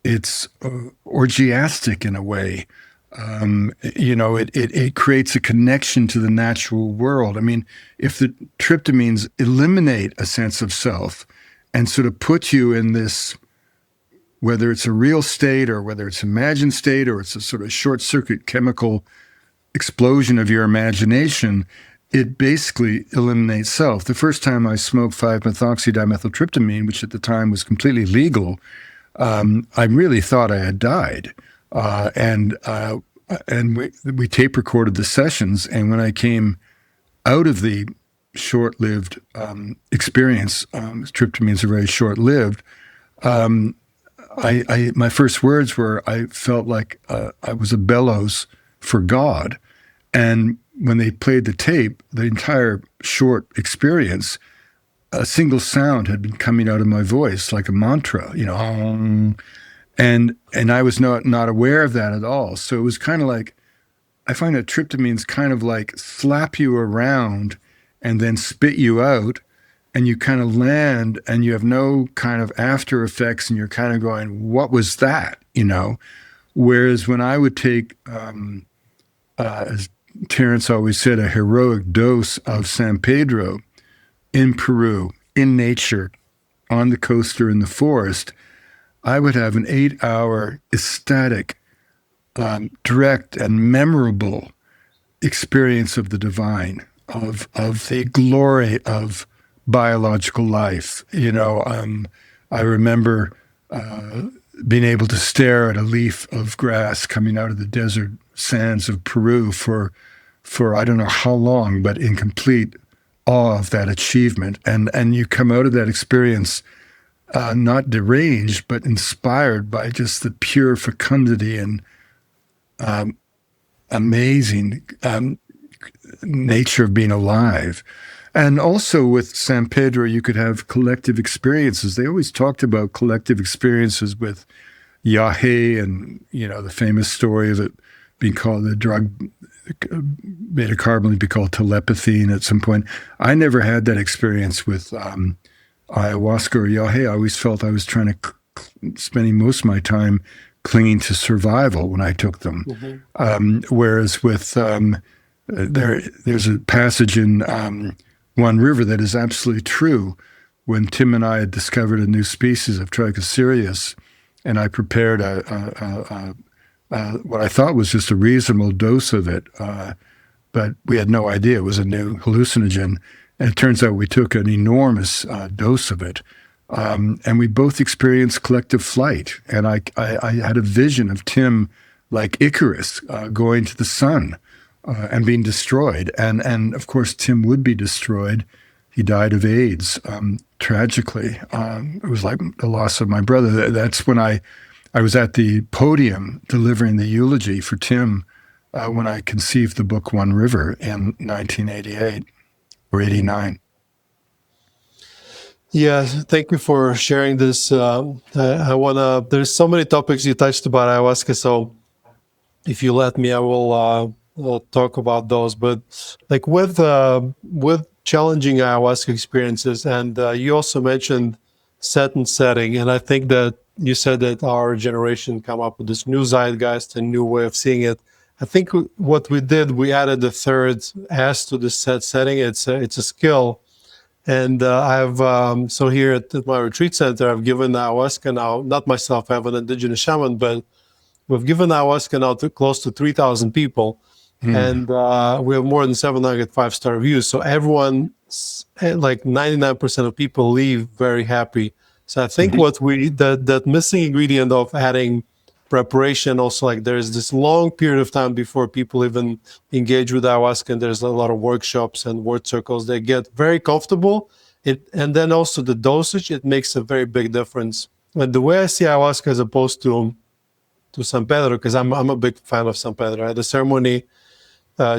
[SPEAKER 1] It's orgiastic in a way. It creates a connection to the natural world. I mean, if the tryptamines eliminate a sense of self and sort of put you in this, whether it's a real state or whether it's an imagined state or it's a sort of short circuit chemical explosion of your imagination, it basically eliminates self. The first time I smoked 5-methoxydimethyltryptamine, which at the time was completely legal, I really thought I had died. And we tape recorded the sessions. And when I came out of the short-lived experience, tryptamines are very short-lived, my first words were, I felt like I was a bellows for God. And when they played the tape, the entire short experience, a single sound had been coming out of my voice like a mantra, and I was not aware of that at all. So it was kind of like, I find that tryptamines kind of like slap you around and then spit you out, and you kind of land and you have no kind of after effects, and you're kind of going, what was that, Whereas when I would take, as Terence always said, a heroic dose of San Pedro in Peru, in nature, on the coast or in the forest, I would have an 8-hour ecstatic, direct and memorable experience of the divine, of the glory of biological life. I remember being able to stare at a leaf of grass coming out of the desert sands of Peru for I don't know how long, but in complete awe of that achievement. And you come out of that experience not deranged, but inspired by just the pure fecundity and amazing nature of being alive. And also with San Pedro, you could have collective experiences. They always talked about collective experiences with Yahé, and the famous story of it being called, the drug beta-carbon be called telepathy. And at some point, I never had that experience with ayahuasca or Yahé. I always felt I was trying to spending most of my time clinging to survival when I took them. Whereas with there's a passage in One River that is absolutely true. When Tim and I had discovered a new species of Trichocereus, and I prepared what I thought was just a reasonable dose of it, but we had no idea it was a new hallucinogen. And it turns out we took an enormous dose of it. And we both experienced collective flight. And I had a vision of Tim like Icarus going to the sun and being destroyed. And of course, Tim would be destroyed. He died of AIDS, tragically. It was like the loss of my brother. That's when I was at the podium delivering the eulogy for Tim when I conceived the book One River in 1988 or 89.
[SPEAKER 2] Yeah, thank you for sharing this. There's so many topics you touched about ayahuasca, so if you let me, I will talk about those. But like with challenging ayahuasca experiences, and you also mentioned set and setting, and I think that you said that our generation come up with this new zeitgeist and new way of seeing it. I think what we did, we added a third S to the setting. It's a skill. And so here at my retreat center, I've given ayahuasca now, not myself, I have an indigenous shaman, but we've given ayahuasca now to close to 3,000 people. And we have more than 700 five-star reviews. So everyone, like 99% of people leave very happy. So I think that missing ingredient of adding preparation, also like there's this long period of time before people even engage with ayahuasca, and there's a lot of workshops and word circles. They get very comfortable. And then also the dosage, it makes a very big difference. And the way I see ayahuasca as opposed to San Pedro, because I'm a big fan of San Pedro. I had a ceremony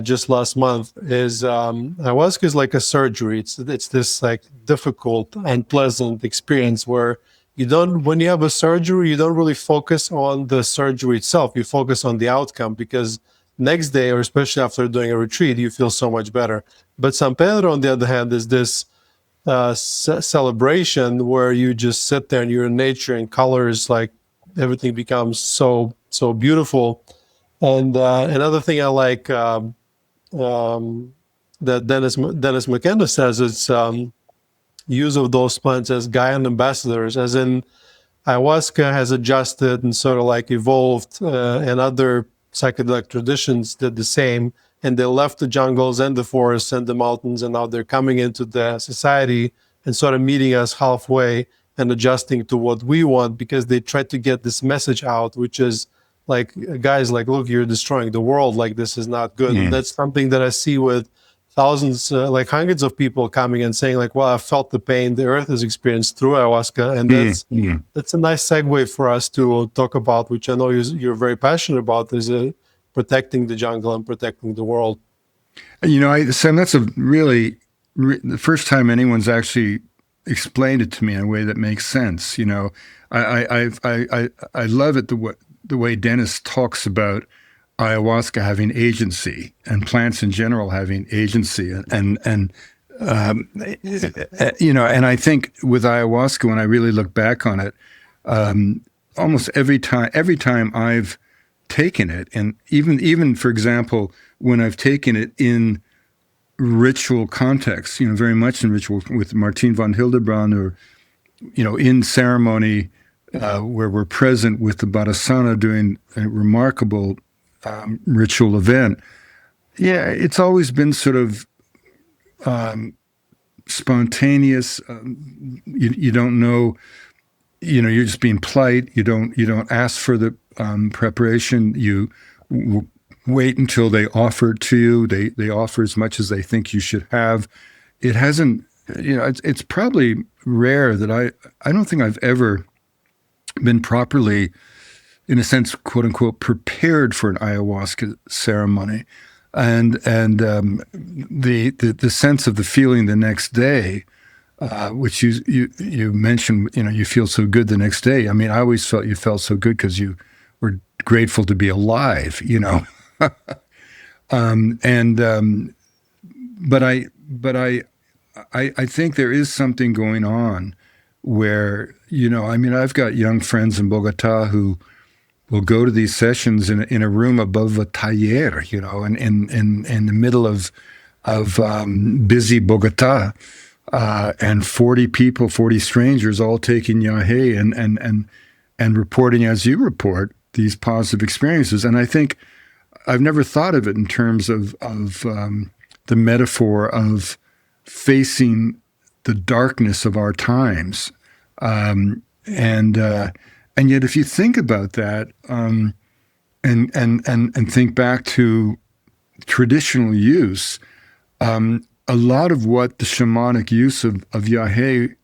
[SPEAKER 2] just last month. Ayahuasca is like a surgery. It's this like difficult, unpleasant experience where when you have a surgery, you don't really focus on the surgery itself. You focus on the outcome, because next day, or especially after doing a retreat, you feel so much better. But San Pedro, on the other hand, is this celebration where you just sit there and you're in nature and colors, like everything becomes so beautiful. And another thing I like that Dennis McKenna says, it's use of those plants as guide ambassadors, as in ayahuasca has adjusted and sort of like evolved, and other psychedelic traditions did the same, and they left the jungles and the forests and the mountains, and now they're coming into the society and sort of meeting us halfway and adjusting to what we want, because they try to get this message out, which is like, guys, like, look, you're destroying the world, like this is not good. And that's something that I see with thousands, like hundreds of people coming and saying like, well, I felt the pain the earth has experienced through ayahuasca. And that's a nice segue for us to talk about, which I know you're very passionate about, is protecting the jungle and protecting the world.
[SPEAKER 1] Sam, that's a really, the first time anyone's actually explained it to me in a way that makes sense. I love it the way Dennis talks about ayahuasca having agency and plants in general having agency, and I think with ayahuasca, when I really look back on it, almost every time I've taken it, and even for example, when I've taken it in ritual context, very much in ritual with Martin von Hildebrand, or in ceremony where we're present with the Badasana doing a remarkable ritual event. Yeah, it's always been sort of spontaneous. You don't know, you're just being polite. You don't ask for the preparation. You wait until they offer it to you. They offer as much as they think you should have. It hasn't, it's probably rare that I don't think I've ever been properly, in a sense, quote unquote, prepared for an ayahuasca ceremony, and the sense of the feeling the next day, which you mentioned, you feel so good the next day. I mean, I always felt you felt so good because you were grateful to be alive, but I think there is something going on where, I mean, I've got young friends in Bogota who will go to these sessions in a room above a taller, in the middle of busy Bogota, and 40 people, 40 strangers, all taking Yahé and reporting as you report these positive experiences. And I think I've never thought of it in terms of the metaphor of facing the darkness of our times, and yet if you think about that, and think back to traditional use, a lot of what the shamanic use of Yahé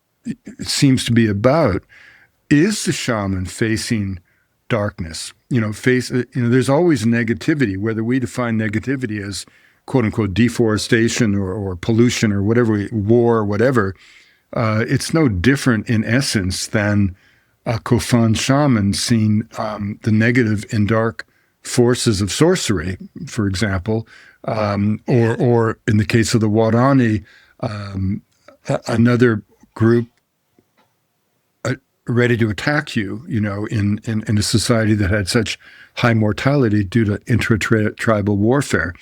[SPEAKER 1] seems to be about is the shaman facing darkness. There's always negativity, whether we define negativity as quote unquote deforestation or pollution or whatever, war or whatever. It's no different in essence than a Kofan shaman seeing the negative and dark forces of sorcery, for example, or in the case of the Warani, another group ready to attack you, in a society that had such high mortality due to intra-tribal warfare.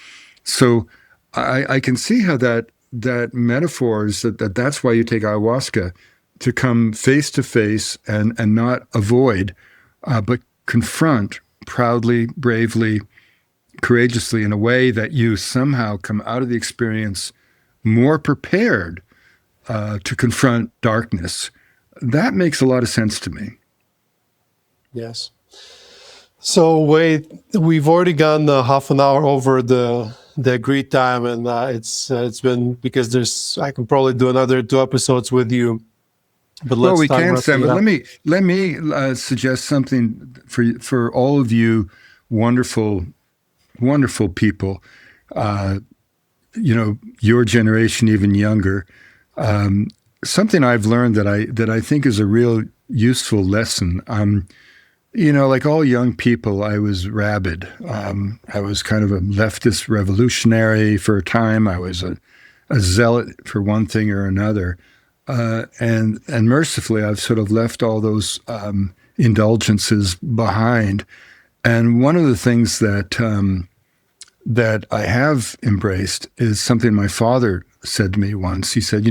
[SPEAKER 1] So I can see how that metaphor is that's why you take ayahuasca, to come face to face and not avoid, but confront proudly, bravely, courageously, in a way that you somehow come out of the experience more prepared to confront darkness. That makes a lot of sense to me.
[SPEAKER 2] Yes. So wait, we've already gone half an hour over the agreed time, and it's been, because I can probably do another 2 episodes with you. But let's
[SPEAKER 1] we can, Sam. But let me suggest something for all of you, wonderful people. Your generation, even younger. Something I've learned that I think is a real useful lesson. Like all young people, I was rabid. I was kind of a leftist revolutionary for a time. I was a zealot for one thing or another. And mercifully, I've sort of left all those indulgences behind. And one of the things that I have embraced is something my father said to me once. He said,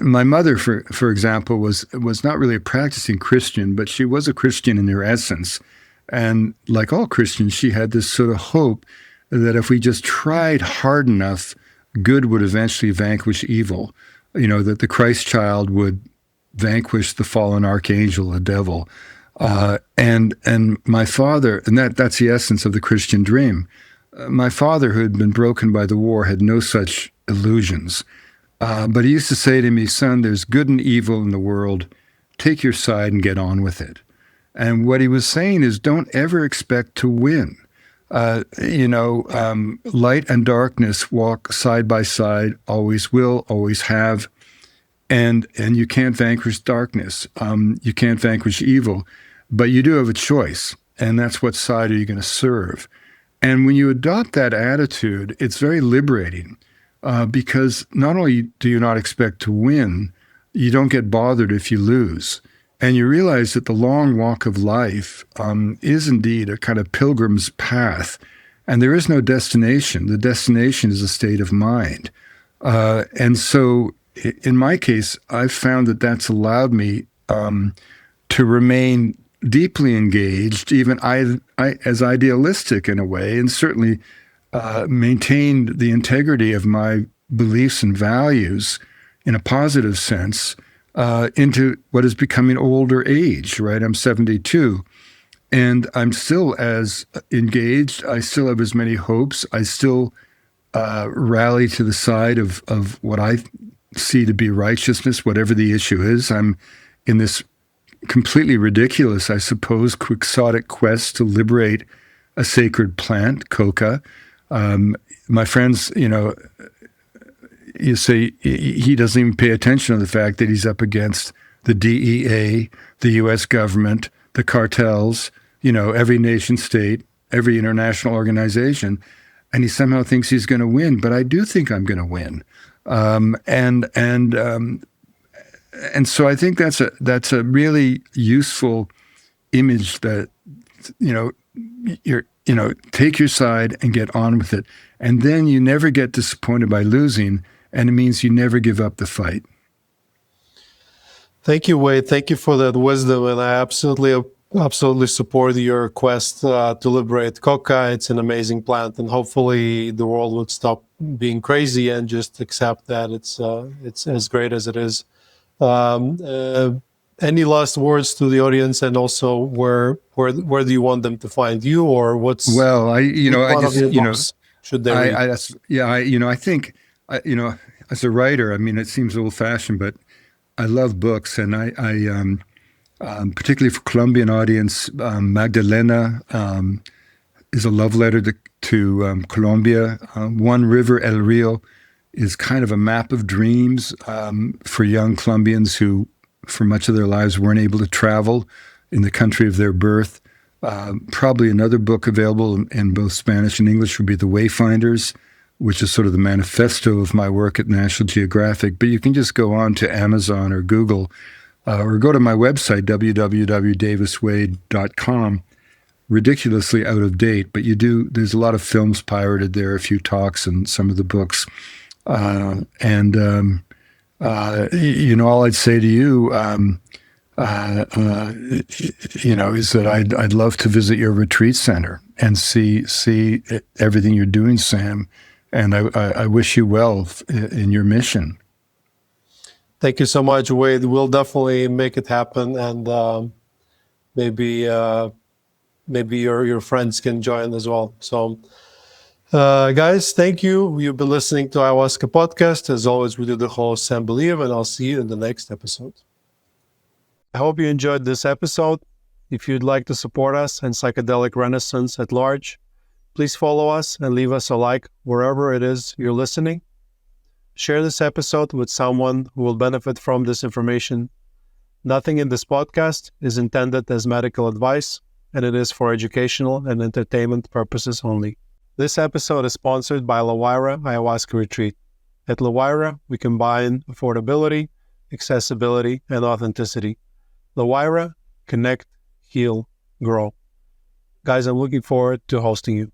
[SPEAKER 1] my mother, for example, was not really a practicing Christian, but she was a Christian in her essence. And like all Christians, she had this sort of hope that if we just tried hard enough, good would eventually vanquish evil. That the Christ child would vanquish the fallen archangel, the devil. And my father, and that's the essence of the Christian dream. My father, who had been broken by the war, had no such illusions. But he used to say to me, son, there's good and evil in the world. Take your side and get on with it. And what he was saying is, don't ever expect to win. Light and darkness walk side by side, always will, always have. And you can't vanquish darkness. You can't vanquish evil. But you do have a choice. And that's what side are you going to serve? And when you adopt that attitude, it's very liberating. Because not only do you not expect to win, you don't get bothered if you lose. And you realize that the long walk of life is indeed a kind of pilgrim's path. And there is no destination. The destination is a state of mind. And so in my case, I've found that that's allowed me to remain deeply engaged, even as idealistic in a way, and certainly maintained the integrity of my beliefs and values in a positive sense into what is becoming older age, right? I'm 72, and I'm still as engaged. I still have as many hopes. I still rally to the side of what I see to be righteousness, whatever the issue is. I'm in this completely ridiculous, I suppose, quixotic quest to liberate a sacred plant, Coca. My friends, you say he doesn't even pay attention to the fact that he's up against the DEA, the U.S. government, the cartels, every nation state, every international organization, and he somehow thinks he's going to win. But I do think I'm going to win. and so I think that's a really useful image that, take your side and get on with it. And then you never get disappointed by losing, and it means you never give up the fight.
[SPEAKER 2] Thank you, Wade. Thank you for that wisdom, and I absolutely support your quest to liberate Coca. It's an amazing plant, and hopefully the world would stop being crazy and just accept that it's as great as it is. Any last words to the audience, and also where do you want them to find you, or what's should they read?
[SPEAKER 1] I think as a writer, I mean, it seems old-fashioned, but I love books, and I particularly for Colombian audience, Magdalena is a love letter to Colombia. One River, El Rio, is kind of a map of dreams for young Colombians who, for much of their lives, weren't able to travel in the country of their birth. Probably another book available in both Spanish and English would be The Wayfinders, which is sort of the manifesto of my work at National Geographic. But you can just go on to Amazon or Google, or go to my website, www.daviswade.com. Ridiculously out of date, but there's a lot of films pirated there, a few talks, and some of the books. All I'd say to you, is that I'd love to visit your retreat center and see everything you're doing, Sam. And I wish you well in your mission.
[SPEAKER 2] Thank you so much, Wade. We'll definitely make it happen, and maybe your friends can join as well. So, guys, thank you. You've been listening to Ayahuasca Podcast. As always, we do the host, Sam Believe, and I'll see you in the next episode. I hope you enjoyed this episode. If you'd like to support us and psychedelic renaissance at large, please follow us and leave us a like wherever it is you're listening. Share this episode with someone who will benefit from this information. Nothing in this podcast is intended as medical advice, and it is for educational and entertainment purposes only. This episode is sponsored by LaWayra Ayahuasca Retreat. At LaWayra, we combine affordability, accessibility, and authenticity. LaWayra, connect, heal, grow. Guys, I'm looking forward to hosting you.